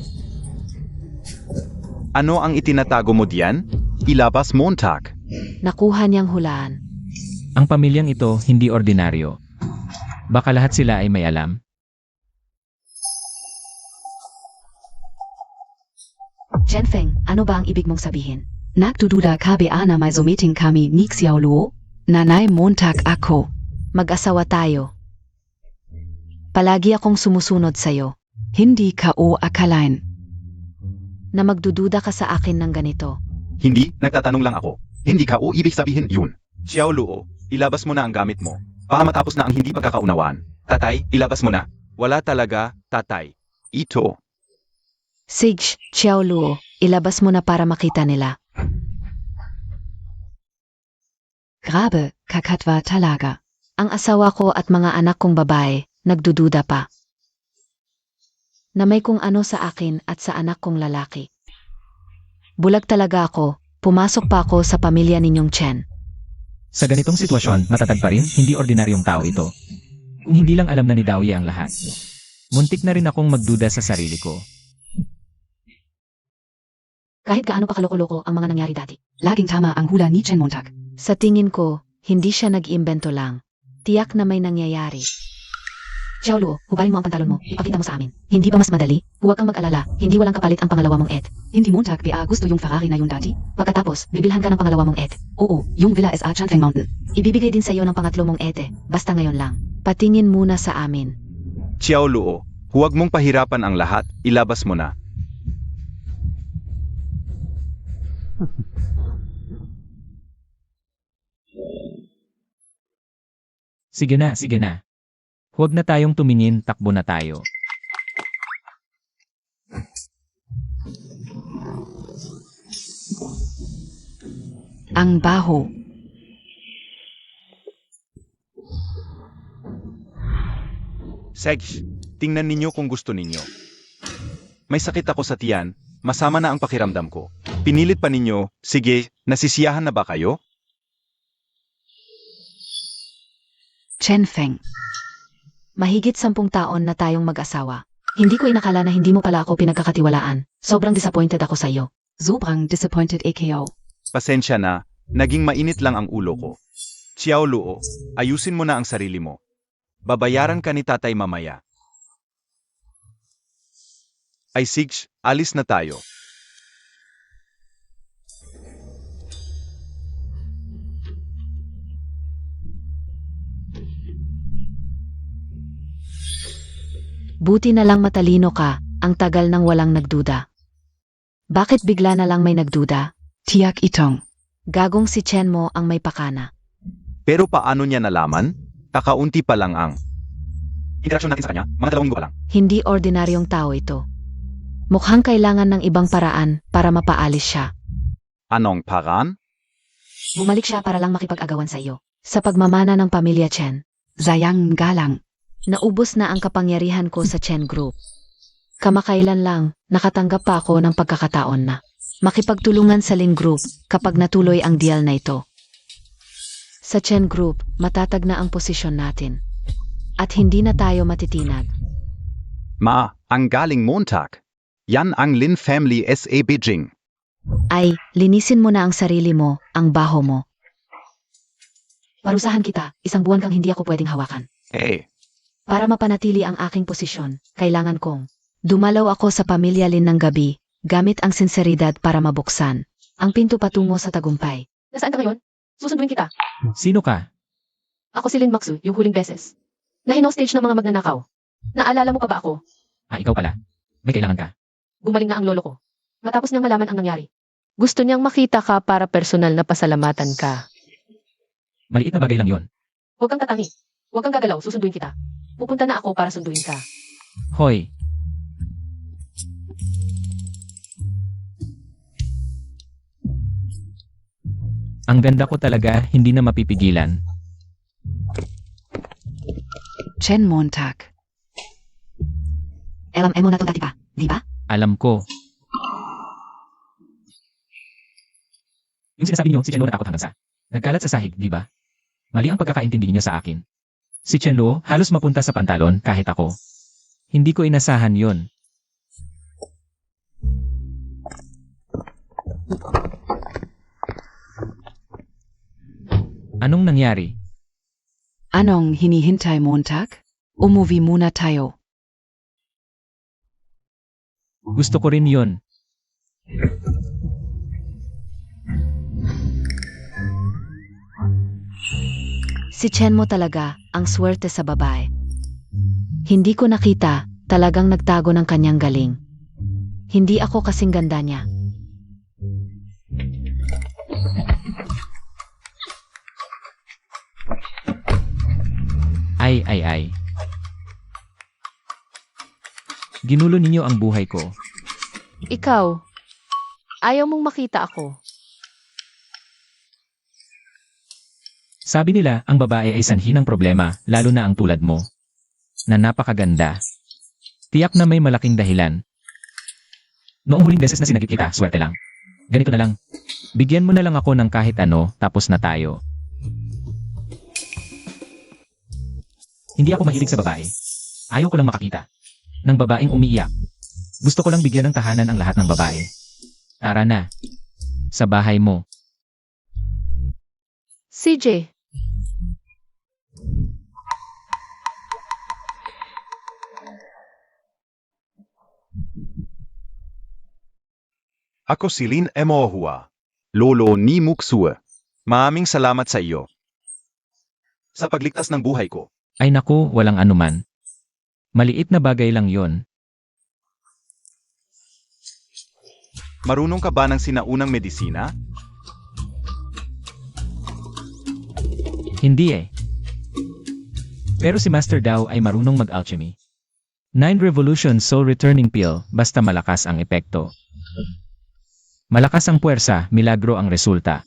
Ano ang itinatago mo diyan? Ilabas Montag. Nakuha niyang hulaan. Ang pamilyang ito hindi ordinaryo. Baka lahat sila ay may alam. Chen Feng, ano ba ang ibig mong sabihin? Nagdududa ka ba na may meeting kami ni Xiao Luo? Nanay Montag ako. Mag-asawa tayo. Palagi akong sumusunod sa'yo. Hindi ka o akalain. Na magdududa ka sa akin ng ganito. Hindi, nagtatanong lang ako. Hindi ka o ibig sabihin yun. Xiao Luo, ilabas mo na ang gamit mo. Para matapos na ang hindi pagkakaunawaan. Tatay, ilabas mo na. Wala talaga, tatay. Ito. Sige, Xiao Luo, ilabas mo na para makita nila. Grabe, kakatwa talaga. Ang asawa ko at mga anak kong babae, nagdududa pa. Na may kung ano sa akin at sa anak kong lalaki. Bulag talaga ako, pumasok pa ako sa pamilya ninyong Chen. Sa ganitong sitwasyon, matatag pa rin, hindi ordinaryong tao ito. Kung hindi lang alam na ni Daoye ang lahat. Muntik na rin akong magduda sa sarili ko. Kahit gaano pa kaloko-loko ang mga nangyari dati. Laging tama ang hula ni Chen Montag. Sa tingin ko, hindi siya nag-imbento lang. Tiyak na may nangyayari. Xiao Luo, hubarin mo ang pantalon mo. Ipakita mo sa amin. Hindi ba mas madali? Huwag kang mag-alala. Hindi walang kapalit ang pangalawa mong ed. Hindi Montag PA gusto yung Ferrari na yun dati. Pagkatapos, bibilhan ka ng pangalawa mong ed. Oo, yung Villa SA Chanfeng Mountain. Ibibigay din sa iyo ng pangatlo mong ete. Basta ngayon lang. Patingin muna sa amin. Xiao Luo, huwag mong pahirapan ang lahat, ilabas mo na. Sige na, sige na. Huwag na tayong tumingin, takbo na tayo. Ang baho. Segs, tingnan ninyo kung gusto ninyo. May sakit ako sa tiyan, masama na ang pakiramdam ko. Pinilit pa ninyo, sige, nasisiyahan na ba kayo? Chen Feng. Mahigit 10 taon na tayong mag-asawa. Hindi ko inakala na hindi mo pala ako pinagkakatiwalaan. Sobrang disappointed ako sa iyo. Sobrang disappointed AKO. Pasensya na, naging mainit lang ang ulo ko. Xiao Luo, ayusin mo na ang sarili mo. Babayaran ka ni tatay mamaya. Ay Sigs, alis na tayo. Buti na lang matalino ka, ang tagal nang walang nagduda. Bakit bigla na lang may nagduda? Tiyak itong. Gagong si Chen mo ang may pakana. Pero paano niya nalaman? Kakaunti pa lang ang interaksyon natin sa kanya, mga 2 linggo pa lang. Hindi ordinaryong tao ito. Mukhang kailangan ng ibang paraan para mapaalis siya. Anong paraan? Bumalik siya para lang makipag-agawan sa iyo. Sa pagmamana ng pamilya Chen, Zayang galang. naubos na ang kapangyarihan ko sa Chen Group. Kamakailan lang, nakatanggap pa ako ng pagkakataon na makipagtulungan sa Ling Group kapag natuloy ang deal na ito. Sa Chen Group, matatag na ang posisyon natin. At hindi na tayo matitinag. Ang galing Montag. Yan ang Lin Family SA Beijing. Ay, linisin mo na ang sarili mo, ang baho mo. Parusahan kita, 1 buwan kang hindi ako pwedeng hawakan. Para mapanatili ang aking posisyon, kailangan kong dumalaw ako sa pamilya Lin ng gabi, gamit ang sinseridad para mabuksan ang pinto patungo sa tagumpay. Nasaan ka ngayon? Susunduin kita. Sino ka? Ako si Lin Maxu, yung huling beses. Na hinostage ng mga magnanakaw. Naalala mo pa ba ako? Ikaw pala. May kailangan ka. Gumaling na ang lolo ko. Matapos niyang malaman ang nangyari. Gusto niyang makita ka para personal na pasalamatan ka. Maliit na bagay lang yon. Huwag kang tatangi. Huwag kang gagalaw, susunduin kita. Pupunta na ako para sunduin ka. Hoy. Ang ganda ko talaga, hindi na mapipigilan. Chen Montag. Alam mo na to dati pa, di ba? Alam ko. Yung sinasabi niyo, si Chen Luo natakot hanggang sa nagkalat sa sahig, di ba? Mali ang pagkakaintindi niyo sa akin. Si Chen Luo halos mapunta sa pantalon kahit ako. Hindi ko inasahan yon. Anong nangyari? Anong hinihintay Montag? Umuwi muna tayo. Gusto ko rin yon. Si Chen mo talaga, ang swerte sa babae. Hindi ko nakita, talagang nagtago ng kanyang galing. Hindi ako kasing ganda niya. Ay. Ginulo ninyo ang buhay ko. Ikaw, ayaw mong makita ako. Sabi nila, ang babae ay sanhi ng problema, lalo na ang tulad mo. Na napakaganda. Tiyak na may malaking dahilan. Noong huling beses na sinagip kita, swerte lang. Ganito na lang. Bigyan mo na lang ako ng kahit ano, tapos na tayo. Hindi ako mahilig sa babae. Ayaw ko lang makakita ng babaeng umiiyak. Gusto ko lang bigyan ng tahanan ang lahat ng babae. Tara na. Sa bahay mo. CJ, Ako si Lin Emohua, lolo ni Muksue. Maraming salamat sa iyo. Sa pagligtas ng buhay ko. Ay naku, walang anuman. Maliit na bagay lang yon. Marunong ka ba ng sinaunang medisina? Hindi eh. Pero si Master Dao ay marunong mag-alchemy. 9 Revolution Soul Returning Pill, basta malakas ang epekto. Malakas ang puwersa, milagro ang resulta.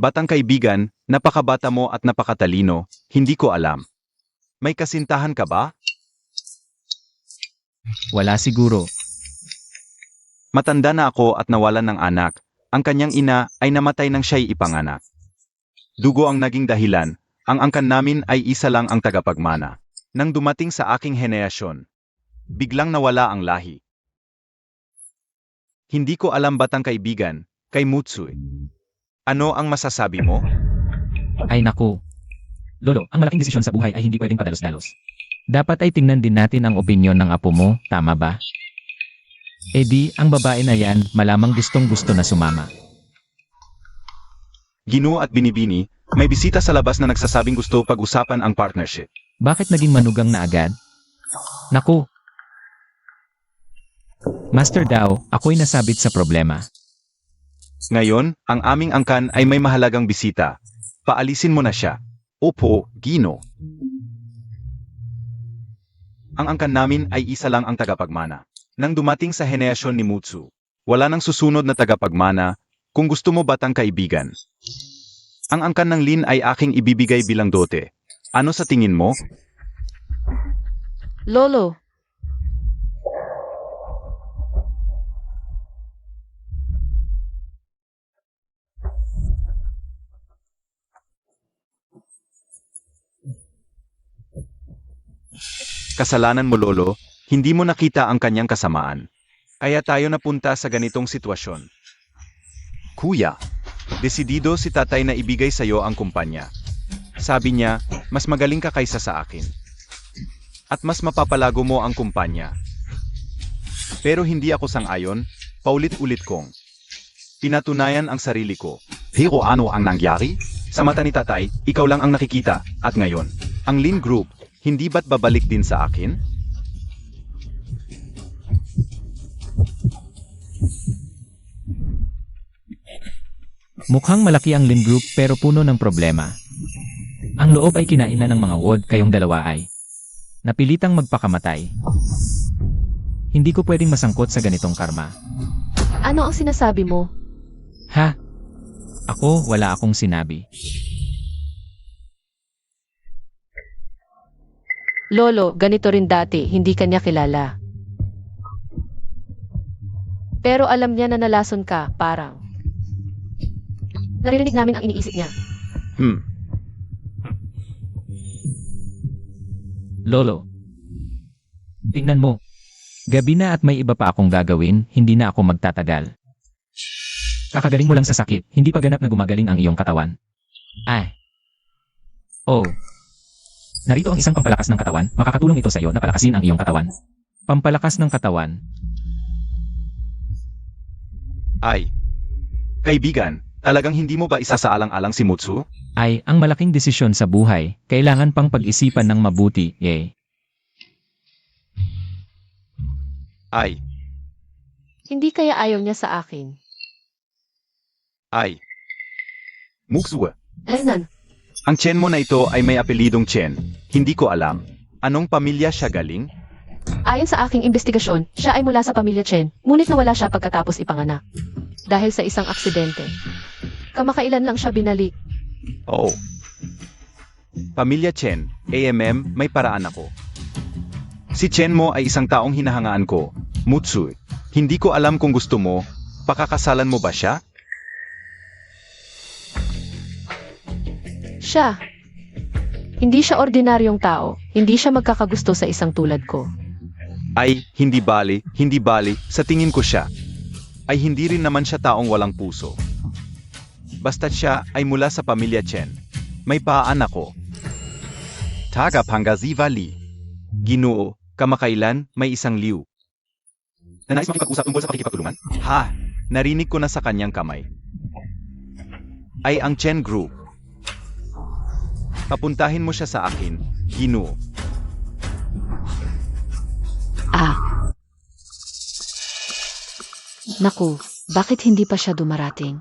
Batang kaibigan, napakabata mo at napakatalino, hindi ko alam. May kasintahan ka ba? Wala siguro. Matanda na ako at nawalan ng anak. Ang kanyang ina ay namatay nang siya'y ipanganak. Dugo ang naging dahilan, ang angkan namin ay isa lang ang tagapagmana. Nang dumating sa aking henerasyon, biglang nawala ang lahi. Hindi ko alam batang kaibigan, kay Mutsui. Ano ang masasabi mo? Ay naku. Lolo, ang malaking desisyon sa buhay ay hindi pwedeng padalos-dalos. Dapat ay tingnan din natin ang opinyon ng apo mo, tama ba? Eh di, ang babae na yan, malamang gustong-gusto na sumama. Ginoo at binibini, may bisita sa labas na nagsasabing gusto pag-usapan ang partnership. Bakit naging manugang na agad? Naku. Master Dao, ako'y nasabit sa problema. Ngayon, ang aming angkan ay may mahalagang bisita. Paalisin mo na siya. Opo, Gino. Ang angkan namin ay isa lang ang tagapagmana. Nang dumating sa henerasyon ni Mutsu, wala nang susunod na tagapagmana, kung gusto mo batang kaibigan. Ang angkan ng Lin ay aking ibibigay bilang dote. Ano sa tingin mo? Lolo, Kasalanan mo lolo, hindi mo nakita ang kanyang kasamaan. Kaya tayo napunta sa ganitong sitwasyon. Kuya, desidido si tatay na ibigay sa'yo ang kumpanya. Sabi niya, mas magaling ka kaysa sa akin. At mas mapapalago mo ang kumpanya. Pero hindi ako sang-ayon, paulit-ulit kong pinatunayan ang sarili ko. Pero ano ang nangyari? Sa mata ni tatay, ikaw lang ang nakikita, at ngayon, ang Lin Group, hindi ba't babalik din sa akin? Mukhang malaki ang Lin Group pero puno ng problema. Ang loob ay kinain na ng mga ward, kayong dalawa ay napilitang magpakamatay. Hindi ko pwedeng masangkot sa ganitong karma. ano ang sinasabi mo? Ha? Ako, wala akong sinabi. Lolo, ganito rin dati, hindi kanya kilala. Pero alam niya na nalason ka, parang. Naririnig namin ang iniisip niya. Lolo. Tingnan mo. Gabi na at may iba pa akong gagawin, hindi na ako magtatagal. Kakagaling mo lang sa sakit, hindi pa ganap na gumagaling ang iyong katawan. Ay. Oh. Narito ang isang pampalakas ng katawan, makakatulong ito sa iyo na palakasin ang iyong katawan. Pampalakas ng katawan. Ay. Kaibigan, talagang hindi mo ba isasaalang-alang si Mutsu? Ay, ang malaking desisyon sa buhay, kailangan pang pag-isipan ng mabuti, yay. Ay. Hindi kaya ayaw niya sa akin. Ay. Mutsu. Renan, Ang Chen mo na ito ay may apelidong Chen. Hindi ko alam. Anong pamilya siya galing? ayon sa aking investigasyon, siya ay mula sa pamilya Chen, ngunit nawala siya pagkatapos ipanganak. Dahil sa isang aksidente. Kamakailan lang siya binalik. Oo. Pamilya Chen, AMM, may paraan ako. Si Chen mo ay isang taong hinahangaan ko, Mutsu. Hindi ko alam kung gusto mo, pakakasalan mo ba siya? Siya. Hindi siya ordinaryong tao. Hindi siya magkakagusto sa isang tulad ko. Ay, hindi bali, sa tingin ko siya. Ay hindi rin naman siya taong walang puso. Basta't siya ay mula sa pamilya Chen. May paan ako. Taga Pangaziva Li. Ginoo, kamakailan may isang liw. Na nais makipag-usap tungkol sa pakikipagtulungan? Ha! Narinig ko na sa kanyang kamay. Ay ang Chen Group. Papuntahin mo siya sa akin, Ginoo. Ah. Naku, bakit hindi pa siya dumarating?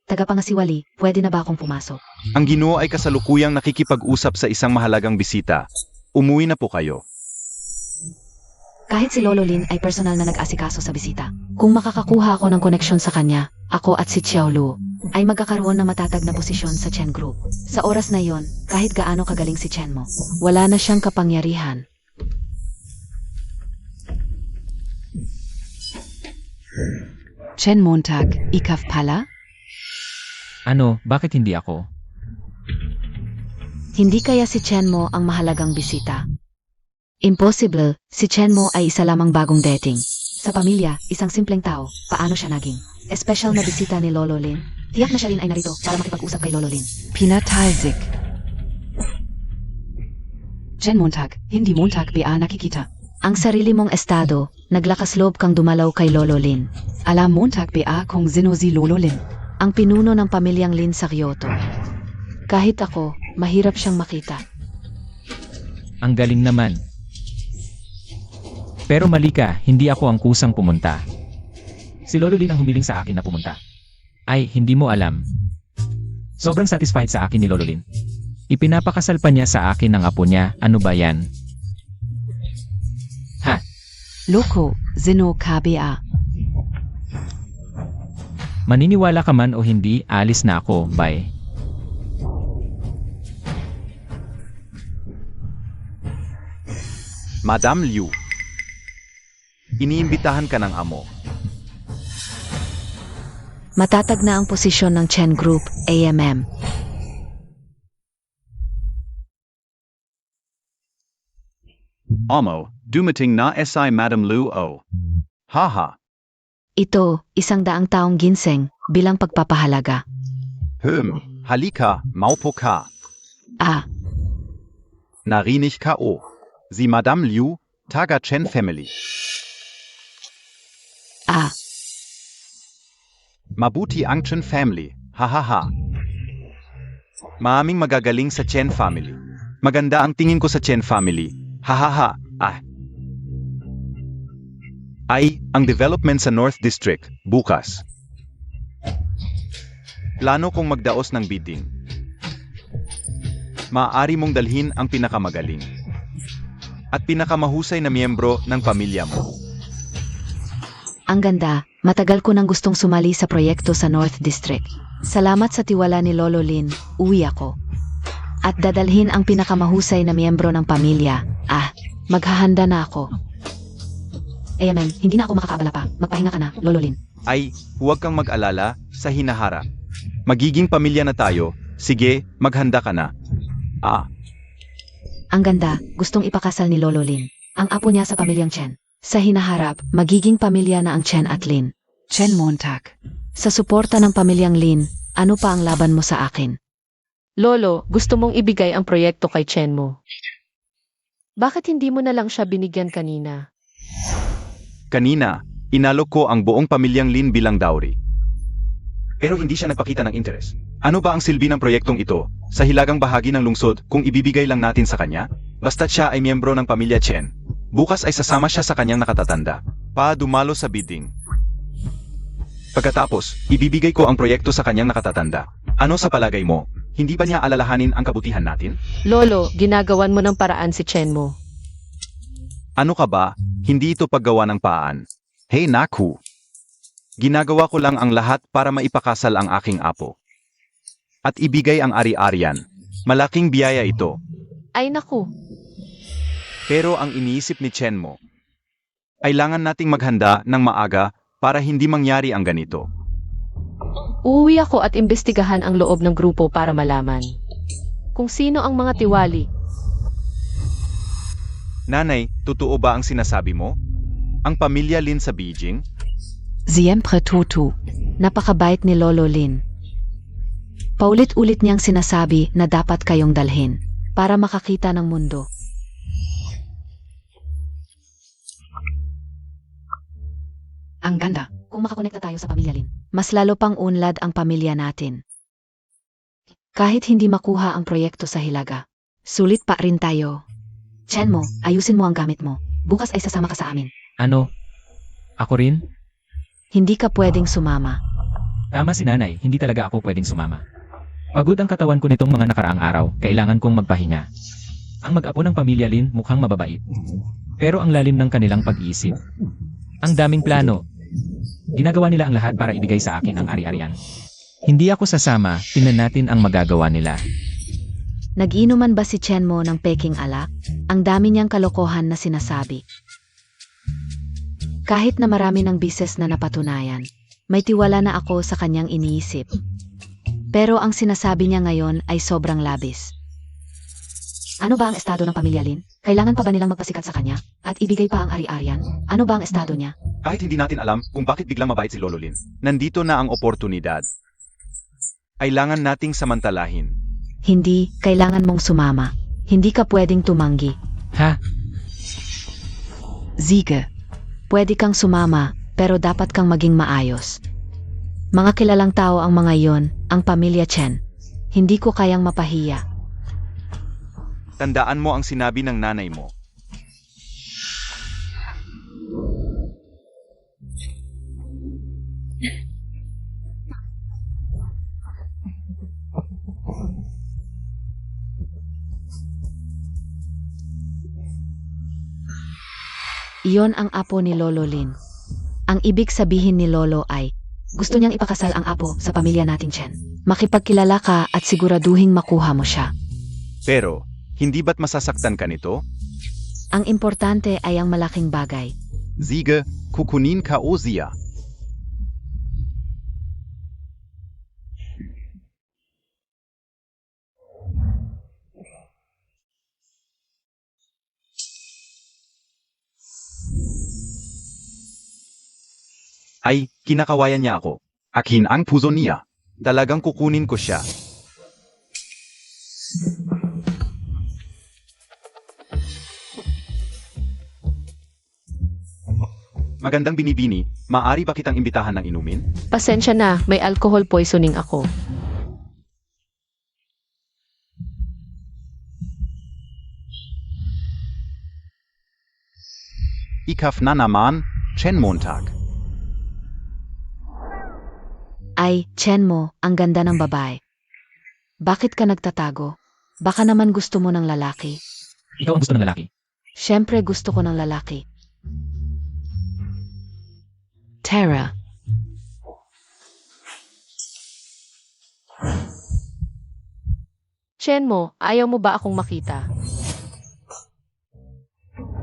Tagapangasiwali, pwede na ba akong pumasok? Ang Ginoo ay kasalukuyang nakikipag-usap sa isang mahalagang bisita. Umuwi na po kayo. Kahit si Lolo Lin ay personal na nag-asikaso sa bisita. Kung makakakuha ako ng koneksyon sa kanya, ako at si Xiao Lu ay magkakaroon ng matatag na posisyon sa Chen Group. Sa oras na yon, kahit gaano kagaling si Chen mo, Wala na siyang kapangyarihan. Chen Montag, ikaf pala? Ano, bakit hindi ako? Hindi kaya si Chen mo ang mahalagang bisita? Impossible, si Chen mo ay isa lamang bagong dating. Sa pamilya, isang simpleng tao, paano siya naging? Espesyal na bisita ni Lolo Lin. Tiyak na siya rin ay narito para makipag-usap kay Lolo Lin. Pinatalzik. Chen Montag, hindi Montag ba nakikita? Ang sarili mong estado, naglakas loob kang dumalaw kay Lolo Lin. Alam Montag ba kung sino si Lolo Lin? Ang pinuno ng pamilyang Lin sa Kyoto. Kahit ako, mahirap siyang makita. Ang galing naman. Pero mali ka, hindi ako ang kusang pumunta. Si Lolo Lin ang humiling sa akin na pumunta. Ay, hindi mo alam. Sobrang satisfied sa akin ni Lolo Lin. Ipinapakasal pa niya sa akin ng apo niya, ano ba yan? Ha? Loko, sino ka ba? Maniniwala ka man o hindi, alis na ako, bye. Madam Liu. Iniimbitahan ka ng amo. Matatag na ang posisyon ng Chen Group, AMM. Amo, dumating na si Madam Liu o. Haha. Ito, 100 taong ginseng, bilang pagpapahalaga. Halika, maupo ka. Ah, Narinig ka o. Si Madam Liu, taga Chen Family. ah, Mabuti ang Chen Family, hahaha. Maaming magagaling sa Chen Family. Maganda ang tingin ko sa Chen Family, hahaha, ah. Ay, ang development sa North District, bukas. Plano kong magdaos ng bidding. Maaari mong dalhin ang pinakamagaling at pinakamahusay na miyembro ng pamilya mo. ang ganda, matagal ko nang gustong sumali sa proyekto sa North District. Salamat sa tiwala ni Lolo Lin, uwi ako. At dadalhin ang pinakamahusay na miyembro ng pamilya. Ah, maghahanda na ako. AMM, hindi na ako makakaabala pa. Magpahinga ka na, Lolo Lin. Ay, huwag kang mag-alala sa hinaharap. Magiging pamilya na tayo. Sige, maghanda ka na. Ah, Ang ganda, gustong ipakasal ni Lolo Lin. Ang apo niya sa pamilyang Chen. Sa hinaharap, magiging pamilya na ang Chen at Lin. Chen Montag. Sa suporta ng pamilyang Lin, ano pa ang laban mo sa akin? Lolo, gusto mong ibigay ang proyekto kay Chen mo. Bakit hindi mo na lang siya binigyan kanina? kanina, inalok ko ang buong pamilyang Lin bilang dowry. Pero hindi siya nagpakita ng interes. Ano ba ang silbi ng proyektong ito sa hilagang bahagi ng lungsod kung ibibigay lang natin sa kanya? Basta't siya ay miyembro ng pamilya Chen. Bukas ay sasama siya sa kanyang nakatatanda. Pa dumalo sa bidding. Pagkatapos, ibibigay ko ang proyekto sa kanyang nakatatanda. Ano sa palagay mo? Hindi ba niya alalahanin ang kabutihan natin? Lolo, ginagawan mo ng paraan si Chen mo. Ano ka ba? Hindi ito paggawa ng paan. Hey naku! Ginagawa ko lang ang lahat para maipakasal ang aking apo. At ibigay ang ari-arian. Malaking biyaya ito. Ay naku, Pero ang iniisip ni Chen mo, kailangan nating maghanda ng maaga para hindi mangyari ang ganito. Uuwi ako at imbestigahan ang loob ng grupo para malaman kung sino ang mga tiwali. Nanay, totoo ba ang sinasabi mo? Ang pamilya Lin sa Beijing? Siempre Tutu. Napakabait ni Lolo Lin. Paulit-ulit niyang sinasabi na dapat kayong dalhin para makakita ng mundo. Ang ganda. Kung makakonekta tayo sa pamilya Lin. Mas lalo pang unlad ang pamilya natin. Kahit hindi makuha ang proyekto sa Hilaga, sulit pa rin tayo. Chen mo, ayusin mo ang gamit mo. Bukas ay sasama ka sa amin. Ano? Ako rin? Hindi ka pwedeng sumama. Tama si nanay, hindi talaga ako pwedeng sumama. Pagod ang katawan ko nitong mga nakaraang araw, kailangan kong magpahinga. Ang mag-apo ng pamilya Lin mukhang mababait. Pero ang lalim ng kanilang pag-iisip. Ang daming plano. Ginagawa nila ang lahat para ibigay sa akin ang ari-arian. Hindi ako sasama, tingnan natin ang magagawa nila. Nag-inuman ba si Chen mo ng peking alak? Ang dami niyang kalokohan na sinasabi. Kahit na marami ng bises na napatunayan, may tiwala na ako sa kanyang iniisip. Pero ang sinasabi niya ngayon ay sobrang labis. Ano ba ang estado ng pamilya Lin? Kailangan pa ba nilang magpasikat sa kanya? At ibigay pa ang ari-arian? Ano ba ang estado niya? Kahit hindi natin alam kung bakit biglang mabait si Lolo Lin, nandito na ang oportunidad. Kailangan nating samantalahin. Hindi, kailangan mong sumama. Hindi ka pwedeng tumanggi. Ha? Sige. Pwede kang sumama, pero dapat kang maging maayos. Mga kilalang tao ang mga yon, ang pamilya Chen. Hindi ko kayang mapahiya. Tandaan mo ang sinabi ng nanay mo. Iyon ang apo ni Lolo Lin. Ang ibig sabihin ni Lolo ay, Gusto niyang ipakasal ang apo sa pamilya nating Chen. makipagkilala ka at siguraduhing makuha mo siya. Pero, hindi ba't masasaktan ka nito? Ang importante ay ang malaking bagay. Sige, kukunin ka o siya. Ay, kinakawayan niya ako. Akin ang puso niya. Talagang kukunin ko siya. Magandang binibini, maaari ba kitang imbitahan ng inumin? Pasensya na, may alcohol poisoning ako. Ikaf na naman, Chen Montag. Ay, Chen mo, ang ganda ng babae. Bakit ka nagtatago? Baka naman gusto mo ng lalaki. Ikaw ang gusto ng lalaki. Siyempre gusto ko ng lalaki. Tara. Chen mo, ayaw mo ba akong makita?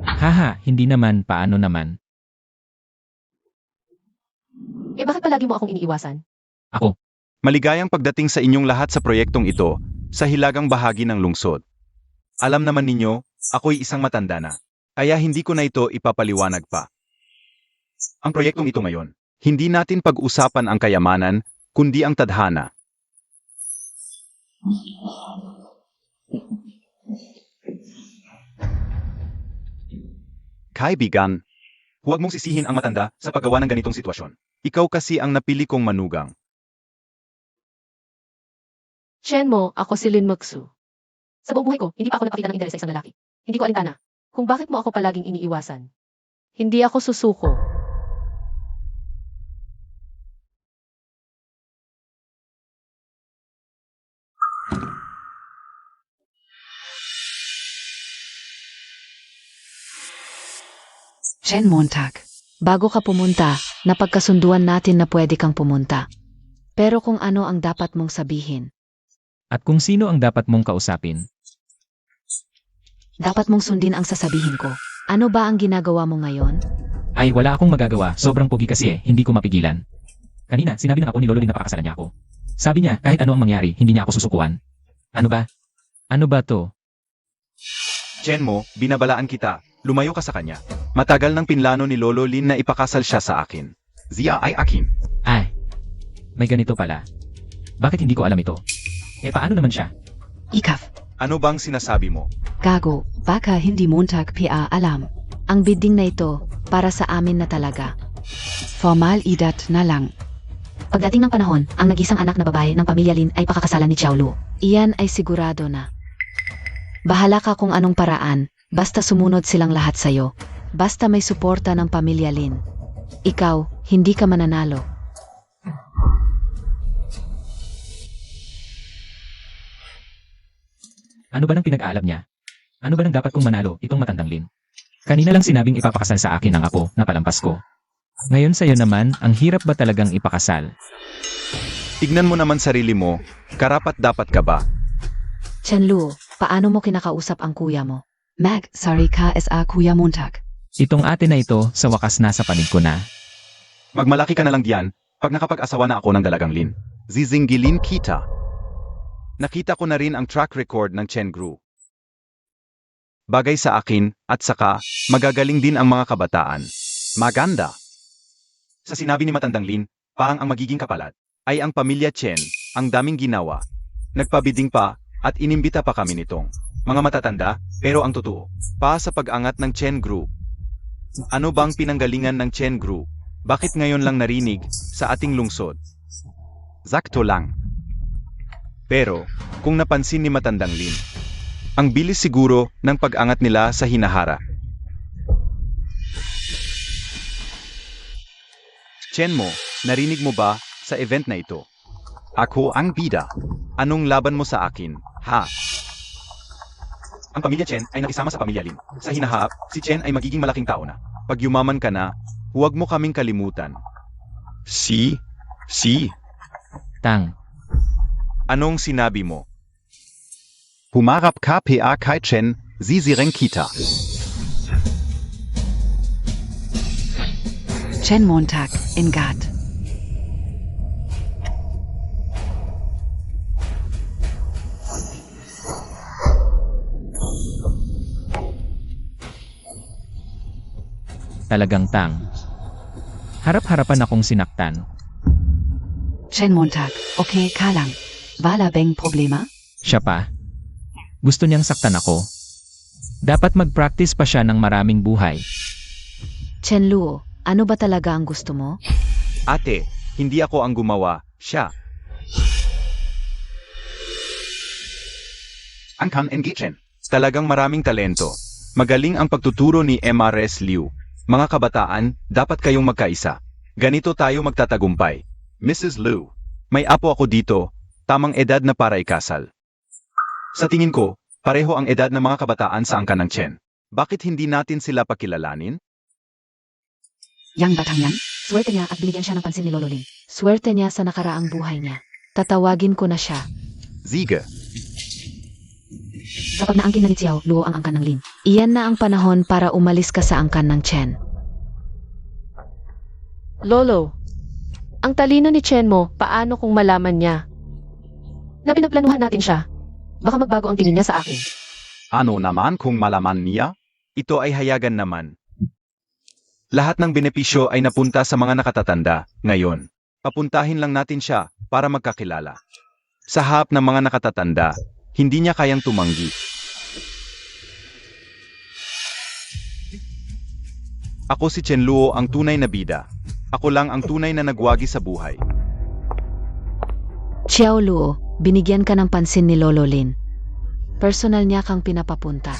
Haha, hindi naman, paano naman? Eh bakit palagi mo akong iniiwasan? Ako, Maligayang pagdating sa inyong lahat sa proyektong ito, sa hilagang bahagi ng lungsod. Alam naman ninyo, ako'y isang matanda na. Kaya hindi ko na ito ipapaliwanag pa. Ang proyektong ito ngayon, hindi natin pag-usapan ang kayamanan, kundi ang tadhana. Kaibigan, huwag mong sisihin ang matanda sa paggawa ng ganitong sitwasyon. Ikaw kasi ang napili kong manugang. Chen mo, ako si Lin Moksu. Sa buong buhay ko, hindi pa ako napakita ng interes sa isang lalaki. Hindi ko alintana kung bakit mo ako palaging iniiwasan. Hindi ako susuko. Chen Montag. Bago ka pumunta, napagkasunduan natin na pwede kang pumunta. Pero kung ano ang dapat mong sabihin, at kung sino ang dapat mong kausapin. Dapat mong sundin ang sasabihin ko. ano ba ang ginagawa mo ngayon? Ay, wala akong magagawa, sobrang pogi kasi hindi ko mapigilan. Kanina, sinabi ng apo ni Lolo Lin na pakakasalan niya ako. Sabi niya, kahit ano ang mangyari, hindi niya ako susukuan. Ano ba? Ano ba to? Chenmo, binabalaan kita. Lumayo ka sa kanya. Matagal nang pinlano ni Lolo Lin na ipakasal siya sa akin. Zia ay akin. Ay, may ganito pala. Bakit hindi ko alam ito? Paano naman siya? Ikaf. Ano bang sinasabi mo? Gago, baka hindi Montag PA alam. Ang bidding na ito, para sa amin na talaga. Formal idat na lang. Pagdating ng panahon, ang nag-isang anak na babae ng pamilya Lin ay pakakasalan ni Xiao Lu. Iyan ay sigurado na. Bahala ka kung anong paraan, basta sumunod silang lahat sa'yo. Basta may suporta ng pamilya Lin. Ikaw, hindi ka mananalo. Ano ba nang pinag-aalam niya? Ano ba nang dapat kong manalo itong matandang Lin? Kanina lang sinabing ipapakasal sa akin ng apo na palampas ko. Ngayon sa'yo naman, ang hirap ba talagang ipakasal? Tignan mo naman sarili mo. Karapat dapat ka ba? Chen Luo, paano mo kinakausap ang kuya mo? Mag, sorry ka sa Kuya Montag. Itong ate na ito, sa wakas nasa panig ko na. Magmalaki ka na lang diyan pag nakapag-asawa na ako ng dalagang Lin. Zizingilin kita. Nakita ko na rin ang track record ng Chen Gru. Bagay sa akin, at saka, magagaling din ang mga kabataan. Maganda. Sa sinabi ni Matandang Lin, parang ang magiging kapalat, ay ang pamilya Chen, ang daming ginawa. Nagpabiding pa, at inimbita pa kami nitong mga matatanda, pero ang totoo, pa sa pag-angat ng Chen Group. Ano bang pinanggalingan ng Chen Group? Bakit ngayon lang narinig sa ating lungsod? Zakto lang. Pero, kung napansin ni Matandang Lin, ang bilis siguro ng pag-angat nila sa hinahara. Chenmo, narinig mo ba sa event na ito? Ako ang bida. Anong laban mo sa akin, ha? Ang pamilya Chen ay nakisama sa pamilya Lin. Sa hinaharap, si Chen ay magiging malaking tao na. Pag yumaman ka na, huwag mo kaming kalimutan. Si? Tang, Anong sinabi mo? Humarap ka pa kay Chen, zizireng kita. Chen Montag, in Gat. talagang tang. Harap-harapan akong sinaktan. Chen Montag, okay ka lang. Wala bang problema? Siya pa. Gusto niyang saktan ako. Dapat mag-practice pa siya ng maraming buhay. Chen Luo, ano ba talaga ang gusto mo? Ate, hindi ako ang gumawa, siya. Ang Kang Chen. Talagang maraming talento. Magaling ang pagtuturo ni MRS Liu. Mga kabataan, dapat kayong magkaisa. Ganito tayo magtatagumpay. Mrs. Liu, may apo ako dito, tamang edad na para ikasal. Sa tingin ko, pareho ang edad ng mga kabataan sa angkan ng Chen. Bakit hindi natin sila pakilalanin? Yang batang yan? Swerte niya at binigyan siya ng pansin ni Lolo Lin. Swerte niya sa nakaraang buhay niya. Tatawagin ko na siya. Ziga. Kapag naangkin na ni Xiao, Luo ang angkan ng Lin. Iyan na ang panahon para umalis ka sa angkan ng Chen. Lolo, ang talino ni Chen mo, paano kung malaman niya na pinagplanuhan natin siya? Baka magbago ang tingin niya sa akin. Ano naman kung malaman niya? Ito ay hayagan naman. Lahat ng benepisyo ay napunta sa mga nakatatanda. Ngayon, papuntahin lang natin siya para magkakilala. Sa harap ng mga nakatatanda, hindi niya kayang tumanggi. Ako si Chen Luo, ang tunay na bida. Ako lang ang tunay na nagwagi sa buhay. Xiao Luo, binigyan ka ng pansin ni Lolo Lin. Personal niya kang pinapapunta.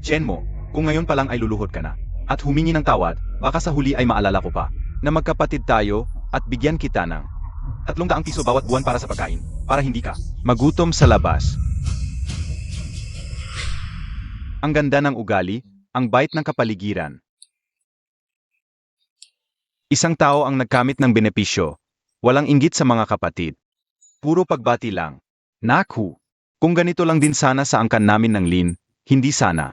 Chen mo, kung ngayon pa lang ay luluhod ka na, at humingi ng tawad, baka sa huli ay maalala ko pa, na magkapatid tayo, at bigyan kita ng 300 piso bawat buwan para sa pagkain, para hindi ka magutom sa labas. Ang ganda ng ugali, ang bait ng kapaligiran. Isang tao ang nagkamit ng benepisyo, walang inggit sa mga kapatid. Puro pagbati lang. Naku, kung ganito lang din sana sa angkan namin ng Lin, hindi sana.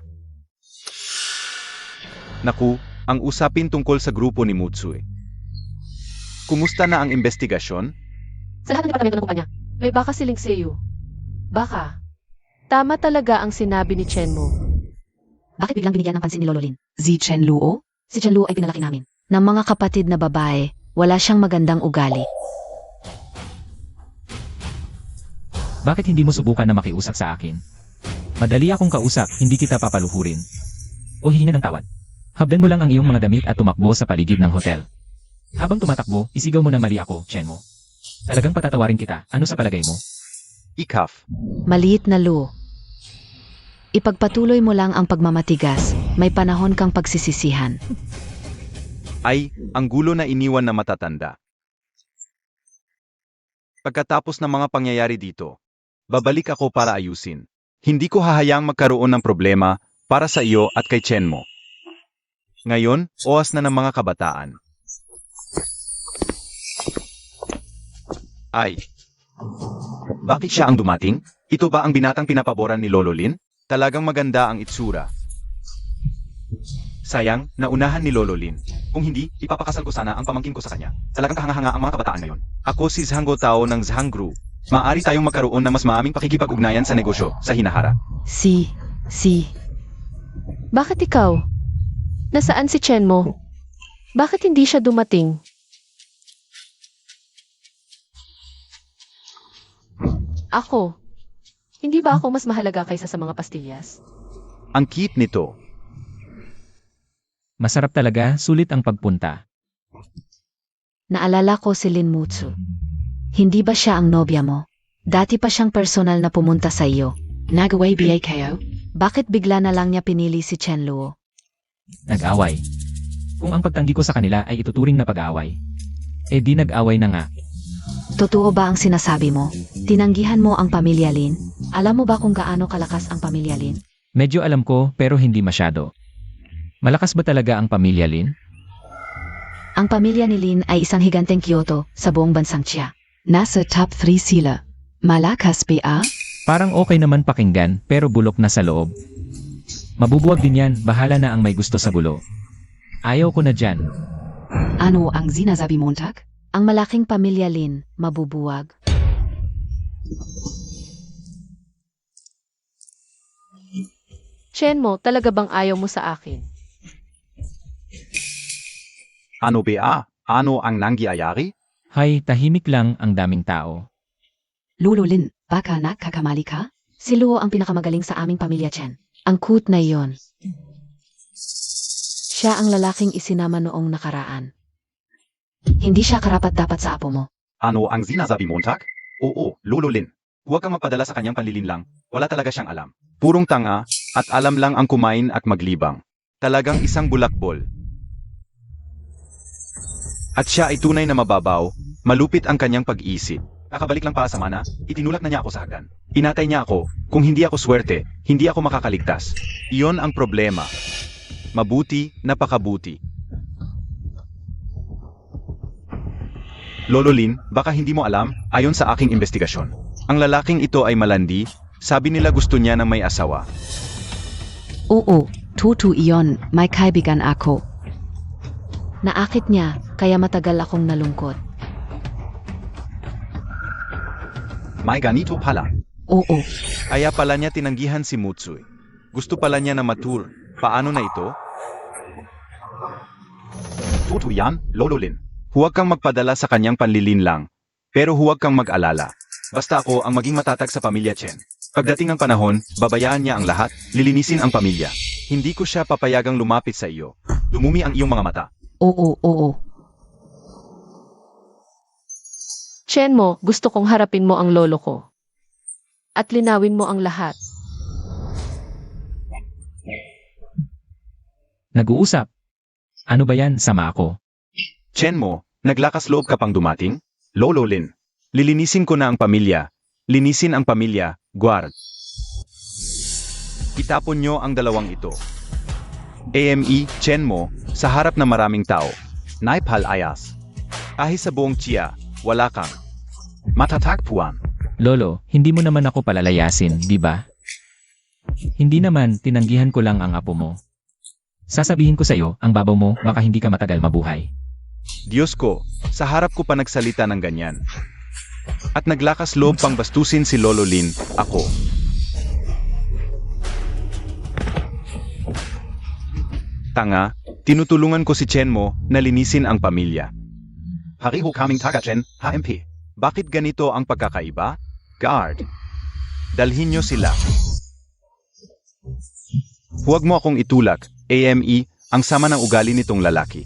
Naku, ang usapin tungkol sa grupo ni Mutsui. kumusta na ang investigasyon? Sa lahat ng departamento ng kumpanya, may baka si Ling Seo. Baka. Tama talaga ang sinabi ni Chen mo. Bakit biglang binigyan ng pansin ni Lolo Lin? Si Chen Luo? Si Chen Luo ay pinalaki namin. Ng mga kapatid na babae, wala siyang magandang ugali. Bakit hindi mo subukan na makiusap sa akin? Madali akong kausap, hindi kita papaluhurin. O hihinga ng tawad. Habdan mo lang ang iyong mga damit at tumakbo sa paligid ng hotel. Habang tumatakbo, isigaw mo na mali ako, Chen mo. Talagang patatawarin kita, ano sa palagay mo? Ikaf. Maliit na Lu. Ipagpatuloy mo lang ang pagmamatigas, may panahon kang pagsisisihan. Ay, ang gulo na iniwan na matatanda. Pagkatapos ng mga pangyayari dito, babalik ako para ayusin. Hindi ko hahayaang magkaroon ng problema para sa iyo at kay Chen mo. Ngayon, oras na ng mga kabataan. Ay, bakit siya ang dumating? Ito ba ang binatang pinapaboran ni Lolo Lin? Talagang maganda ang itsura. Sayang, naunahan ni Lolo Lin. Kung hindi, ipapakasal ko sana ang pamangkin ko sa kanya. Talagang kahanga-hanga ang mga kabataan ngayon. Ako si Zhang Tao ng Zhang Group. Maaari tayong magkaroon ng mas maaming pakikipag-ugnayan sa negosyo sa hinaharap. Bakit ikaw? Nasaan si Chen mo? Bakit hindi siya dumating? Ako. Hindi ba ako mas mahalaga kaysa sa mga pastillas? Ang cute nito. Masarap talaga, sulit ang pagpunta. Naalala ko si Lin Mutsu. Hindi ba siya ang nobya mo? Dati pa siyang personal na pumunta sa iyo. Nagaway BA kayo? Bakit bigla na lang niya pinili si Chen Luo? Nag-away. Kung ang pagtanggi ko sa kanila ay ituturing na pag-aaway, eh di nag-away na nga. Totoo ba ang sinasabi mo? Tinanggihan mo ang pamilya Lin? Alam mo ba kung gaano kalakas ang pamilya Lin? Medyo alam ko pero hindi masyado. Malakas ba talaga ang pamilya Lin? Ang pamilya ni Lin ay isang higanteng Kyoto sa buong bansang Chia. Nasa top 3 sila. Malakas ba? Parang okay naman pakinggan pero bulok na sa loob. Mabubuwag din yan, bahala na ang may gusto sa gulo. Ayaw ko na dyan. Ano ang sinasabi Montag? Ang malaking pamilya Lin, mabubuwag. Chen mo, talaga bang ayaw mo sa akin? Ano ba? Ano ang nangyayari? Hay, tahimik lang ang daming tao. Lolo Lin, baka nagkakamali ka? Si Luo ang pinakamagaling sa aming pamilya Chen. Ang cute na iyon. Siya ang lalaking isinama noong nakaraan. Hindi siya karapat-dapat sa apo mo. Ano ang sinasabi Montag? Oo, Lolo Lin. Huwag kang magpadala sa kanyang panlilinlang. Wala talaga siyang alam. Purong tanga, at alam lang ang kumain at maglibang. Talagang isang bulakbol. At siya ay tunay na mababaw, malupit ang kanyang pag-iisip. Kakabalik lang pa sa mana, itinulak na niya ako sa hagdan. Inatay niya ako, kung hindi ako swerte, hindi ako makakaligtas. Iyon ang problema. Mabuti, napakabuti. Lolo Lin, baka hindi mo alam, ayon sa aking investigasyon. Ang lalaking ito ay malandi, sabi nila gusto niya ng may asawa. Oo, totoo iyon, may kaibigan ako. Naakit niya, kaya matagal akong nalungkot. May ganito pala. Oo, Kaya pala niya tinanggihan si Mutsui. Gusto pala niya na matur. Paano na ito? Totoo yan, Lolo Lin. Huwag kang magpadala sa kanyang panlilinlang. Pero huwag kang mag-alala. Basta ako ang maging matatag sa pamilya Chen. Pagdating ng panahon, babayaan niya ang lahat, lilinisin ang pamilya. Hindi ko siya papayagang lumapit sa iyo. Lumumi ang iyong mga mata. oo. Chen mo, gusto kong harapin mo ang lolo ko. At linawin mo ang lahat. Nag-uusap. Ano ba yan, sama ako? Chen mo, naglakas loob ka pang dumating? Lolo Lin. Lilinisin ko na ang pamilya. Linisin ang pamilya, guard. Itapon nyo ang dalawang ito. AME, Chen mo, sa harap ng maraming tao. Naipal ayas. Kahit sa buong Chia, wala kang matatagpuan. Lolo, hindi mo naman ako palalayasin, di ba? Hindi naman, tinanggihan ko lang ang apo mo. Sasabihin ko sa iyo, ang babaw mo, baka hindi ka matagal mabuhay. Diyos ko, sa harap ko pa nagsalita ng ganyan. At naglakas loob pang bastusin si Lolo Lin, ako. Tanga, tinutulungan ko si Chen mo na linisin ang pamilya. Hariho kaming taga Chen, HMP. Bakit ganito ang pagkakaiba? Guard. Dalhin niyo sila. Huwag mo akong itulak, AME, ang sama ng ugali nitong lalaki.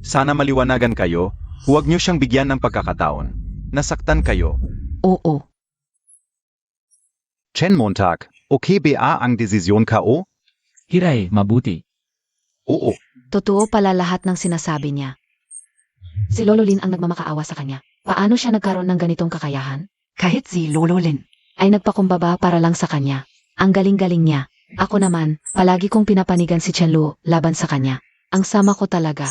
Sana maliwanagan kayo, huwag niyo siyang bigyan ng pagkakataon. Nasaktan kayo. Oo. Chen Montag, okay ba ang desisyon ko? Hiray, mabuti. Oo. Totoo pala lahat ng sinasabi niya. Si Lolo Lin ang nagmamakaawa sa kanya. Paano siya nagkaroon ng ganitong kakayahan? Kahit si Lolo Lin. Ay nagpakumbaba para lang sa kanya. Ang galing-galing niya. Ako naman, palagi kong pinapanigan si Chen Lu laban sa kanya. Ang sama ko talaga.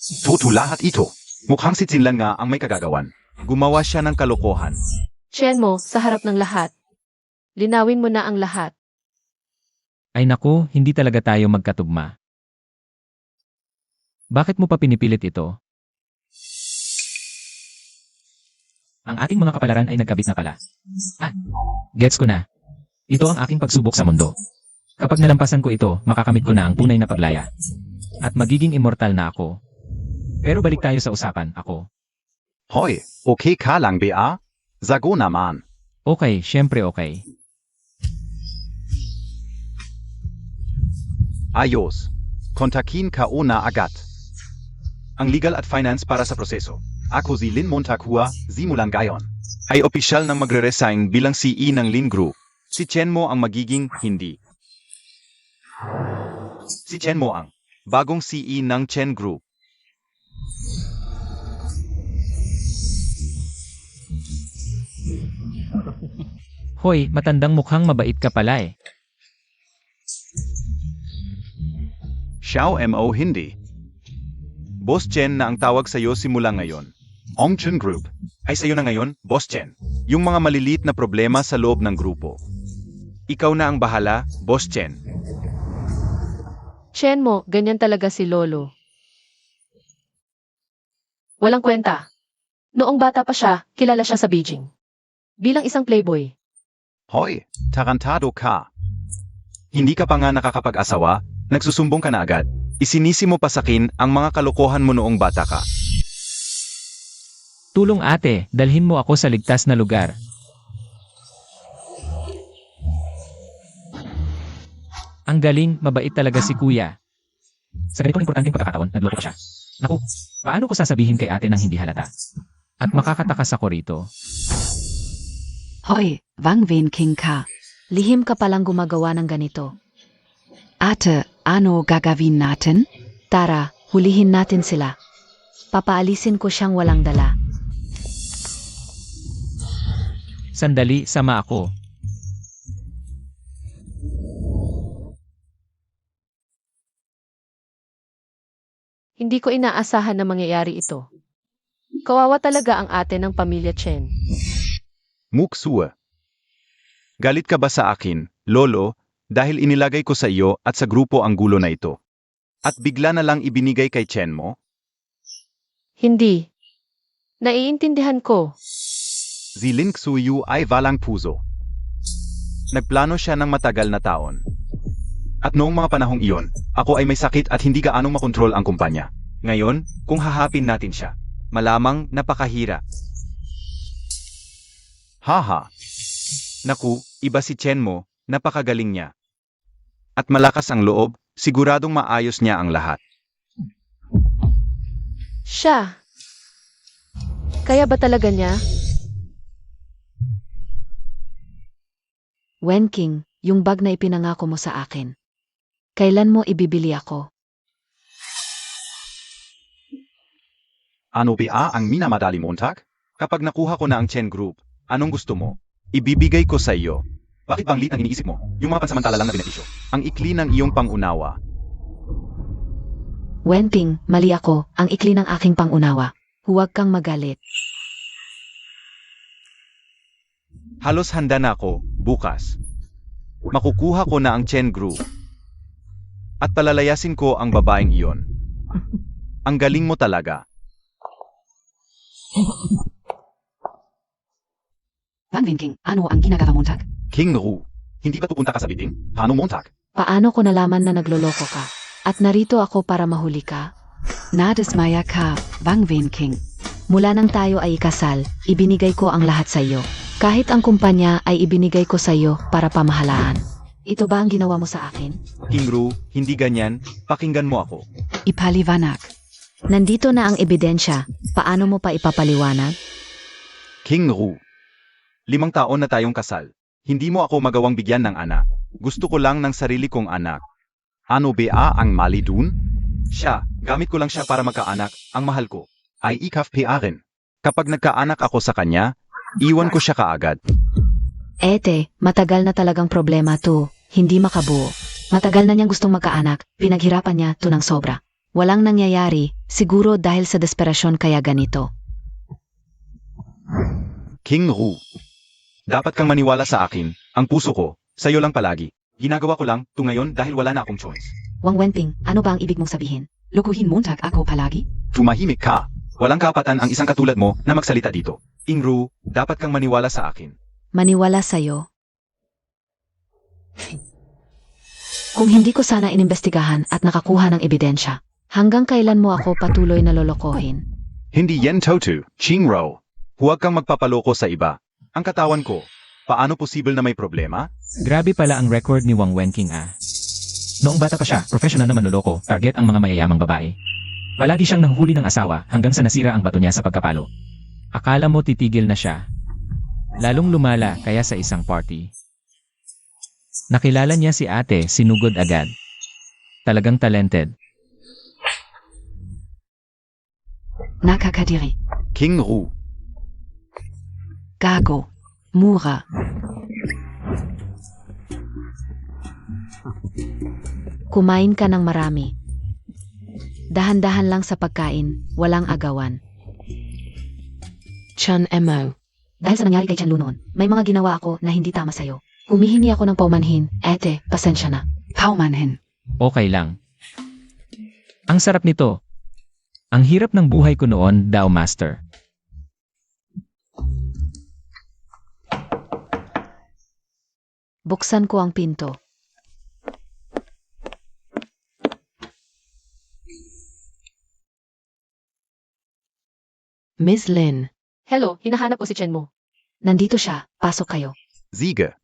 Totoo lahat ito. Mukhang si Chin lang nga ang may kagagawan. Gumawa siya ng kalokohan. Chen mo, sa harap ng lahat. Linawin mo na ang lahat. Ay naku, hindi talaga tayo magkatugma. Bakit mo pa pinipilit ito? Ang ating mga kapalaran ay nagkabit na pala. Gets ko na. Ito ang aking pagsubok sa mundo. Kapag nalampasan ko ito, makakamit ko na ang tunay na paglaya. At magiging immortal na ako. Pero balik tayo sa usapan, ako. Hoy, okay ka lang ba? Zago naman. Okay, syempre okay. Ayos. Kontakin ka una agad. Ang legal at finance para sa proseso. Ako si Lin Montag Hua, simulang gayon. Ay opisyal na magre-resign bilang CE ng Lin Group. Si Chen mo ang magiging hindi. Si Chen mo ang bagong CE ng Chen Group. Hoy, matandang mukhang mabait ka pala eh. Xiao Mo hindi. Boss Chen na ang tawag sa'yo simula ngayon. Ong Chen Group. Ay sa'yo na ngayon, Boss Chen. Yung mga maliliit na problema sa loob ng grupo. Ikaw na ang bahala, Boss Chen. Chen mo, ganyan talaga si Lolo. Walang kwenta. Noong bata pa siya, kilala siya sa Beijing. Bilang isang playboy. Hoy, tarantado ka. Hindi ka pa nga nakakapag-asawa, nagsusumbong ka na agad. Isinisi mo pa sakin ang mga kalokohan mo noong bata ka. Tulong ate, dalhin mo ako sa ligtas na lugar. Ang galing, mabait talaga si kuya. Sa ganitong importanteng pagkakataon, nagloko siya. Naku, paano ko sasabihin kay ate nang hindi halata? At makakatakas ako rito. Hoy, Wang Wen King ka. Lihim ka palang gumagawa ng ganito. Ate, ano gagawin natin? Tara, hulihin natin sila. Papaalisin ko siyang walang dala. Sandali, sama ako. Hindi ko inaasahan na mangyayari ito. Kawawa talaga ang ate ng pamilya Chen. Muksua. Galit ka ba sa akin, Lolo, dahil inilagay ko sa iyo at sa grupo ang gulo na ito? At bigla na lang ibinigay kay Chen mo? Hindi. Naiintindihan ko. Si Lin Xuyu ay walang puso. Nagplano siya ng matagal na taon. At noong mga panahong iyon, ako ay may sakit at hindi gaanong makontrol ang kumpanya. Ngayon, kung hahapin natin siya, malamang napakahira. Haha. Naku, iba si Chen mo, napakagaling niya. At malakas ang loob, siguradong maayos niya ang lahat. Siya. Kaya ba talaga niya? Wen King, yung bag na ipinangako mo sa akin. Kailan mo ibibili ako? Ano ba ang minamadali Montag? Kapag nakuha ko na ang Chen Group, anong gusto mo? Ibibigay ko sa iyo. Bakit bang lit ang iniisip mo? Yung mga pansamantala lang na benepisyo. Ang ikli ng iyong pangunawa. Wen King, mali ako, ang ikli ng aking pangunawa. Huwag kang magalit. Halos handa na ako, bukas. Makukuha ko na ang Chen Group. At palalayasin ko ang babaeng iyon. Ang galing mo talaga. Wang Wenking, ano ang ginagawa Montag? King Ru, hindi ba pupunta ka sa bidding? Paano Montag? Paano ko nalaman na nagloloko ka? At narito ako para mahuli ka? Nadesmaya ka, Wang Wenking. Mula nang tayo ay ikasal, ibinigay ko ang lahat sa iyo. Kahit ang kumpanya ay ibinigay ko sa iyo para pamahalaan. Ito ba ang ginawa mo sa akin? King Ru, hindi ganyan. Pakinggan mo ako. Ipaliwanag. Nandito na ang ebidensya. Paano mo pa ipapaliwanag? King Ru, 5 taon na tayong kasal. Hindi mo ako magawang bigyan ng anak. Gusto ko lang ng sarili kong anak. Ano ba ang mali dun? Siya, gamit ko lang siya para magkaanak. Ang mahal ko ay ikaf rin. Kapag nagkaanak ako sa kanya, iwan ko siya kaagad. Ete, matagal na talagang problema to. Hindi makabuo. Matagal na niyang gustong magkaanak. Pinaghirapan niya to ng sobra. Walang nangyayari, siguro dahil sa desperasyon kaya ganito. King Ru, dapat kang maniwala sa akin. Ang puso ko, sa'yo lang palagi. Ginagawa ko lang to ngayon dahil wala na akong choice. Wang Wenping, ano ba ang ibig mong sabihin? Lukuhin Montag ako palagi? Tumahimik ka. Walang kapatan ang isang katulad mo na magsalita dito. King Ru, dapat kang maniwala sa akin. Maniwala sa'yo. Kung hindi ko sana inimbestigahan at nakakuha ng ebidensya, hanggang kailan mo ako patuloy na lolokohin? Hindi yan Totu, Ching Ro. Huwag kang magpapaloko sa iba. Ang katawan ko, paano posible na may problema? Grabe pala ang record ni Wang Wenking ah. Noong bata pa siya, professional na manloloko, target ang mga mayayamang babae. Palagi siyang nanghuli ng asawa hanggang sa nasira ang bato niya sa pagkapalo. Akala mo titigil na siya. Lalong lumala kaya sa isang party. Nakilala niya si ate, sinugod agad. Talagang talented. Nakakadiri. King Ru, Gago. Mura. Kumain ka ng marami. Dahan-dahan lang sa pagkain, walang agawan. Chun Mo. Dahil sa nangyari kay Chanlu noon, may mga ginawa ako na hindi tama sa'yo. Humihingi ako ng paumanhin, ete, pasensya na. Paumanhin. Okay lang. Ang sarap nito. Ang hirap ng buhay ko noon, daw master. Buksan ko ang pinto. Miss Lin. Hello, hinahanap ko si Chen mo. Nandito siya, pasok kayo. Ziege.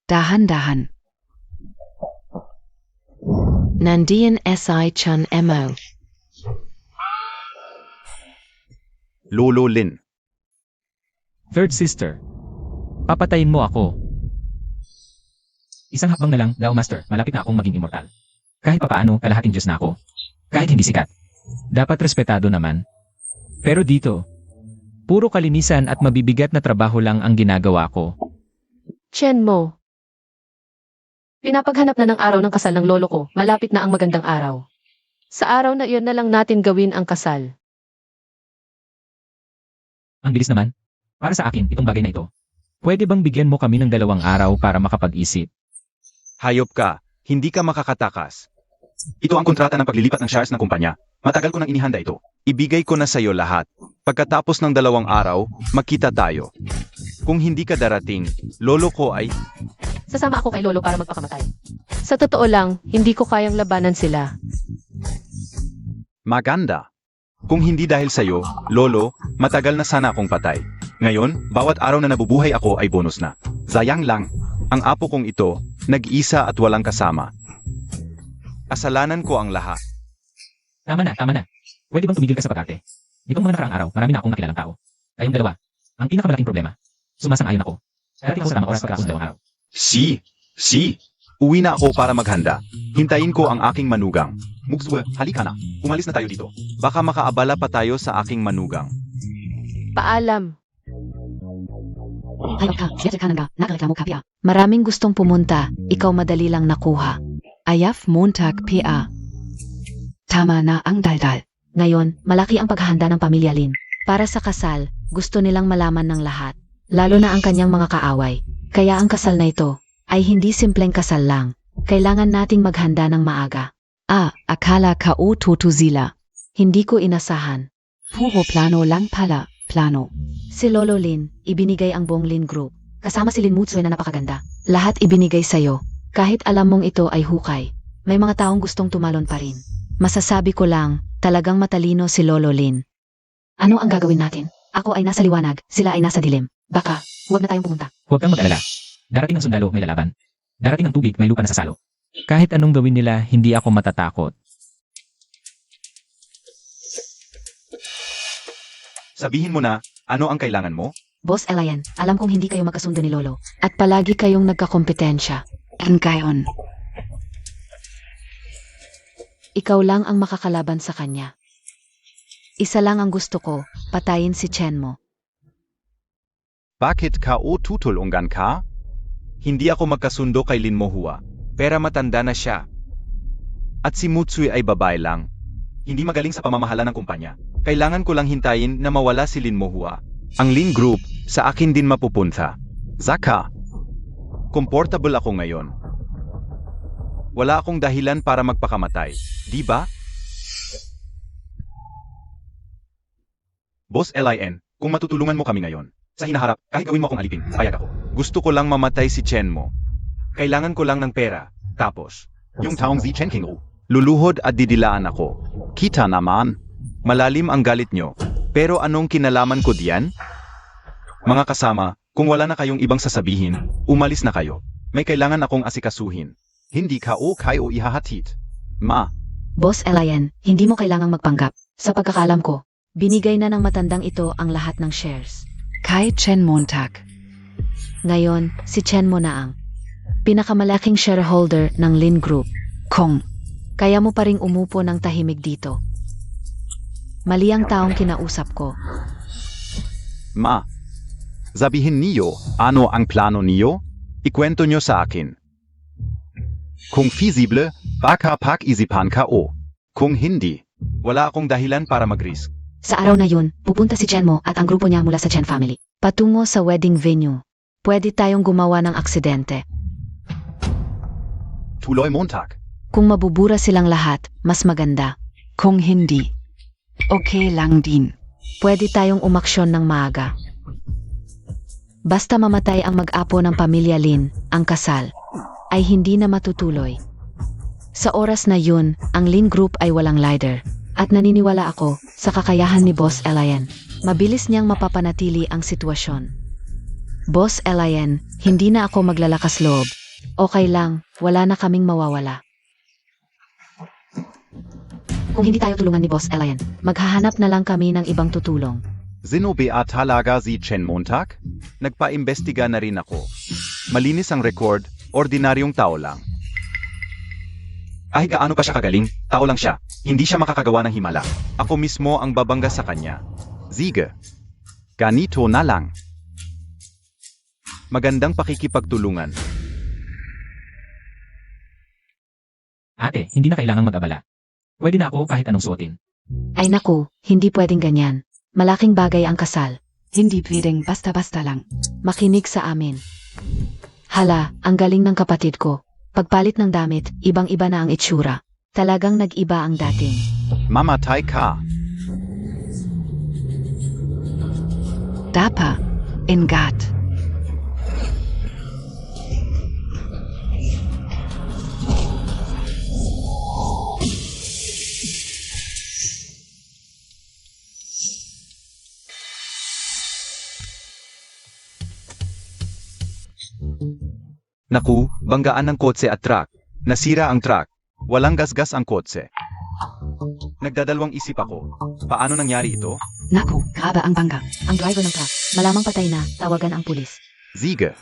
Dahan-dahan. Nandiyan SI Chun Mo. Lolo Lin. Third sister. Papatayin mo ako. Isang hakbang na lang, daw master, malapit na akong maging immortal. Kahit papaano, kalahating Diyos na ako. Kahit hindi sikat. Dapat respetado naman. Pero dito, puro kalinisan at mabibigat na trabaho lang ang ginagawa ko. Chen mo. Pinapaghanap na ng araw ng kasal ng lolo ko. Malapit na ang magandang araw. Sa araw na iyon na lang natin gawin ang kasal. Ang bilis naman. Para sa akin, itong bagay na ito. Pwede bang bigyan mo kami ng 2 araw para makapag-isip? Hayop ka. Hindi ka makakatakas. Ito ang kontrata ng paglilipat ng shares ng kumpanya. Matagal ko nang inihanda ito. Ibigay ko na sa iyo lahat. Pagkatapos ng 2 araw, magkita tayo. Kung hindi ka darating, lolo ko ay... Sasama ako kay lolo para magpakamatay. Sa totoo lang, hindi ko kayang labanan sila. Maganda. Kung hindi dahil sa iyo, lolo, matagal na sana akong patay. Ngayon, bawat araw na nabubuhay ako ay bonus na. Sayang lang. Ang apo kong ito, nag-isa at walang kasama. Kasalanan ko ang lahat. Tama na, tama na. Pwede bang tumigil ka sa pag-arte? Nitong mga nakaraang araw, marami na akong nakilalang tao. Kayong dalawa, ang pinakamalaking problema. Sumasang-ayon ako. Darating ako sa tamang oras pagkatapos ng 2 araw. Uwi na ako para maghanda. Hintayin ko ang aking manugang. Mugswe, halika na. Umalis na tayo dito. Baka makaabala pa tayo sa aking manugang. Paalam. Hayop ka. Siyete ka nanga. Nakareklamo ka pia. Maraming gustong pumunta, ikaw madali lang nakuha. Ayaf Montag PA. Tama na ang daldal. Ngayon, malaki ang paghahanda ng pamilya Lin. Para sa kasal, gusto nilang malaman ng lahat. Lalo na ang kanyang mga kaaway. Kaya ang kasal na ito ay hindi simpleng kasal lang. Kailangan nating maghanda ng maaga. Akala ka tutuzila. Hindi ko inasahan. Puro plano lang pala, plano. Si Lolo Lin, ibinigay ang buong Lin Group. Kasama si Lin Mutsoy na napakaganda. Lahat ibinigay sa'yo. Kahit alam mong ito ay hukay. May mga taong gustong tumalon pa rin. Masasabi ko lang, talagang matalino si Lolo Lin. Ano ang gagawin natin? Ako ay nasa liwanag, sila ay nasa dilim. Baka, huwag na tayong pumunta. Huwag kang mag-alala. Darating ang sundalo, may lalaban. Darating ang tubig, may lupa na sasalo. Kahit anong gawin nila, hindi ako matatakot. Sabihin mo na, ano ang kailangan mo? Boss Elian, alam kong hindi kayo magkasundo ni Lolo. At palagi kayong nagkakompetensya. And gayon. Ikaw lang ang makakalaban sa kanya. Isa lang ang gusto ko, patayin si Chen mo. Bakit ka tutulungan ka? Hindi ako magkasundo kay Lin Mohua. Pera matanda na siya. At si Mutsoy ay babae lang. Hindi magaling sa pamamahala ng kumpanya. Kailangan ko lang hintayin na mawala si Lin Mohua. Ang Lin Group, sa akin din mapupunta. Zaka, comfortable ako ngayon. Wala akong dahilan para magpakamatay, di ba? Boss Lin, kung matutulungan mo kami ngayon, sa hinaharap, kahit gawin mo akong alipin, payag ako. Gusto ko lang mamatay si Chen mo. Kailangan ko lang ng pera. Tapos, yung taong si Chen King luluhod at didilaan ako. Kita naman, malalim ang galit nyo. Pero anong kinalaman ko diyan? Mga kasama, kung wala na kayong ibang sasabihin, umalis na kayo. May kailangan akong asikasuhin. Hindi ka kayo ihahatid. Ma, Boss Elian, hindi mo kailangang magpanggap. Sa pagkakalam ko, Binigay na ng matandang ito ang lahat ng shares. kay Chen Montag. Ngayon, si Chen mo na ang pinakamalaking shareholder ng Lin Group. Kung Kaya mo pa ring umupo ng tahimik dito. Mali ang taong kinausap ko. Ma, sabihin niyo, ano ang plano niyo? Ikwento niyo sa akin. Kung feasible, baka pag-isipan ka o. Kung hindi, wala akong dahilan para mag-risk. sa araw na yun, pupunta si Chen mo at ang grupo niya mula sa Chen family. Patungo sa wedding venue. Pwede tayong gumawa ng aksidente. Tuloy Montag. Kung mabubura silang lahat, mas maganda. Kung hindi, okay lang din. Pwede tayong umaksyon ng maaga. Basta mamatay ang mag-apo ng pamilya Lin, ang kasal, ay hindi na matutuloy. Sa oras na yun, ang Lin Group ay walang leader. At naniniwala ako sa kakayahan ni Boss Elian. Mabilis niyang mapapanatili ang sitwasyon. Boss Elian, hindi na ako maglalakas loob. Okay lang, wala na kaming mawawala. Kung hindi tayo tulungan ni Boss Elian, Maghahanap na lang kami ng ibang tutulong. Sino ba talaga si Chen Montag? Nagpa-imbestiga na rin ako. Malinis ang record, ordinaryong tao lang. Kahit gaano pa siya kagaling, tao lang siya. Hindi siya makakagawa ng himala. Ako mismo ang babangga sa kanya. Sige. Ganito na lang. Magandang pakikipagtulungan. Ate, hindi na kailangang mag-abala. Pwede na ako kahit anong suotin. Ay naku, hindi pwedeng ganyan. Malaking bagay ang kasal. hindi pwedeng basta-basta lang. Makinig sa amin. Hala, ang galing ng kapatid ko. Pagpalit ng damit, ibang-iba na ang itsura. Talagang nag-iba ang dating. Mamatay ka. Dapa, ingat. Naku, banggaan ng kotse at truck. Nasira ang truck. Walang gasgas ang kotse. Nagdadalawang isip ako. Paano nangyari ito? Naku, grabe ang bangga. Ang driver ng truck, malamang patay na, tawagan ang pulis. Sige.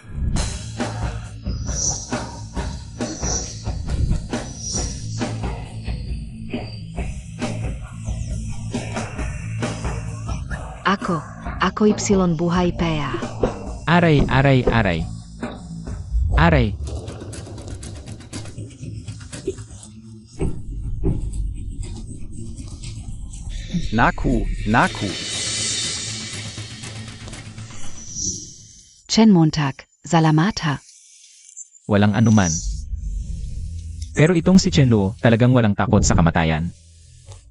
Ako Ypsilon buhay pea. Aray, aray, aray. Aray. Naku. Chen Montag, Salamata. Walang anuman. Pero itong si Chen Luo talagang walang takot sa kamatayan.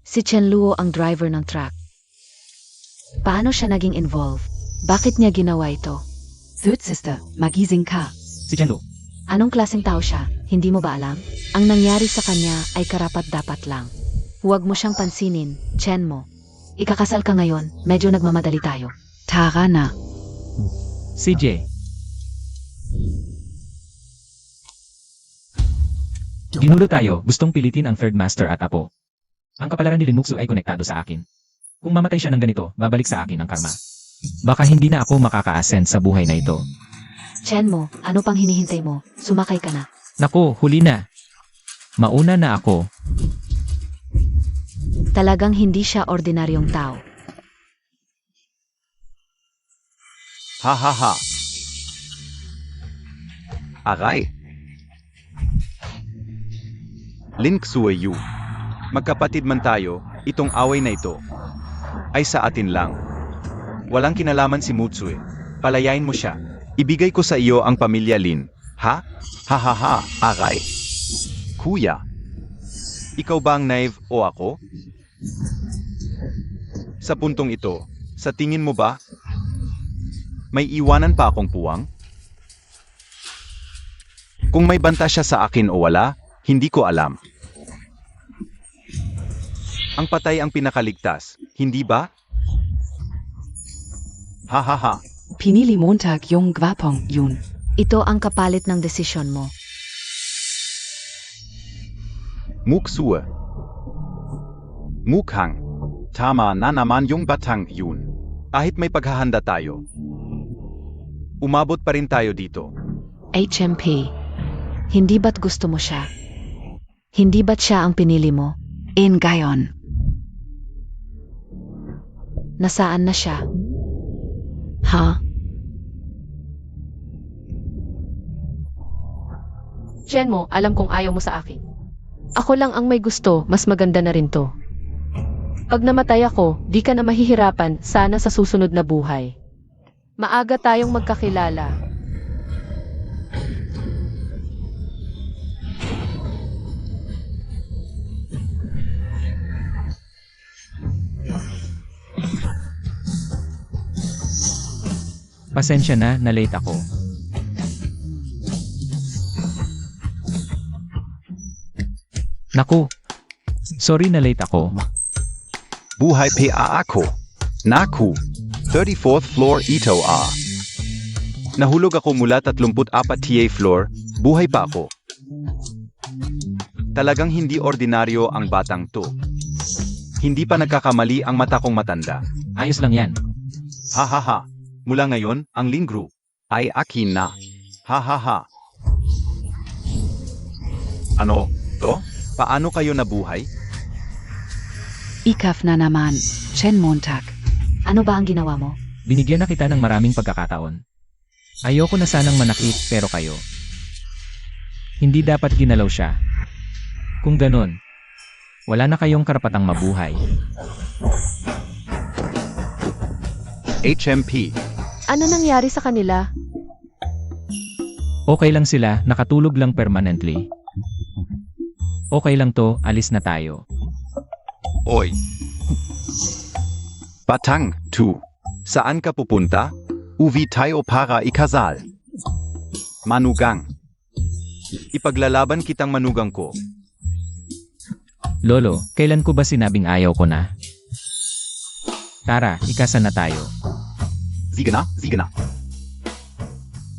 Si Chen Luo ang driver ng truck. Paano siya naging involved? Bakit niya ginawa ito? Third sister, magising ka. Si Chen Luo, Anong klaseng tao siya? Hindi mo ba alam? Ang nangyari sa kanya ay karapat-dapat lang. Huwag mo siyang pansinin, Chen mo. Ikakasal ka ngayon, medyo nagmamadali tayo. Tara na. CJ. Ginulo tayo, gustong pilitin ang third master at apo. Ang kapalaran ni Linmuxu ay konektado sa akin. Kung mamatay siya ng ganito, babalik sa akin ang karma. Baka hindi na ako makaka-ascend sa buhay na ito. Chen mo, ano pang hinihintay mo? Sumakay ka na. Naku, huli na. Mauna na ako. Talagang hindi siya ordinaryong tao. Ha ha ha. Aray. Lin Xueyu. Magkapatid man tayo, itong away na ito ay sa atin lang. Walang kinalaman si Mutsue. Palayain mo siya. Ibigay ko sa iyo ang pamilya Lin. Ha? Ha ha ha, aray. Kuya. Ikaw ba ang naive o ako? Sa puntong ito, sa tingin mo ba, may iwanan pa akong puwang? Kung may banta siya sa akin o wala, hindi ko alam. Ang patay ang pinakaligtas, hindi ba? Ha ha ha. Pinili Montag yung gwapong yun. Ito ang kapalit ng desisyon mo. Muksue. Mukhang. Tama na naman yung batang yun. Kahit may paghahanda tayo. Umabot pa rin tayo dito. HMP. Hindi ba't gusto mo siya? Hindi ba't siya ang pinili mo? In gayon. Nasaan na siya? Ha? Chen mo, alam kong ayaw mo sa akin. Ako lang ang may gusto, mas maganda na rin to. Pag namatay ako, di ka na mahihirapan sana sa susunod na buhay. Maaga tayong magkakilala. Pasensya na, late ako. Naku. Sorry na late ako. Buhay pa ako. Naku. 34th floor ito Nahulog ako mula 34 TA floor, buhay pa ako. Talagang hindi ordinaryo ang batang to. Hindi pa nagkakamali ang mata kong matanda. Ayos lang yan. Ha ha ha. Mula ngayon, ang Lin Group ay akin na. Ha ha ha. Ano? To? Paano kayo nabuhay? Ikaf na naman. Chen Montag. Ano ba ang ginawa mo? Binigyan na kita ng maraming pagkakataon. Ayoko na sanang manakit pero kayo. Hindi dapat ginalaw siya. Kung ganon, wala na kayong karapatang mabuhay. HMP. Ano nangyari sa kanila? Okay lang sila, nakatulog lang permanently. Okay lang to, alis na tayo. Oy. Batang, tu. Saan ka pupunta? Uwi tayo para ikasal. Manugang. Ipaglalaban kitang manugang ko. Lolo, kailan ko ba sinabing ayaw ko na? Tara, ikasal na tayo. Sige na, sige na.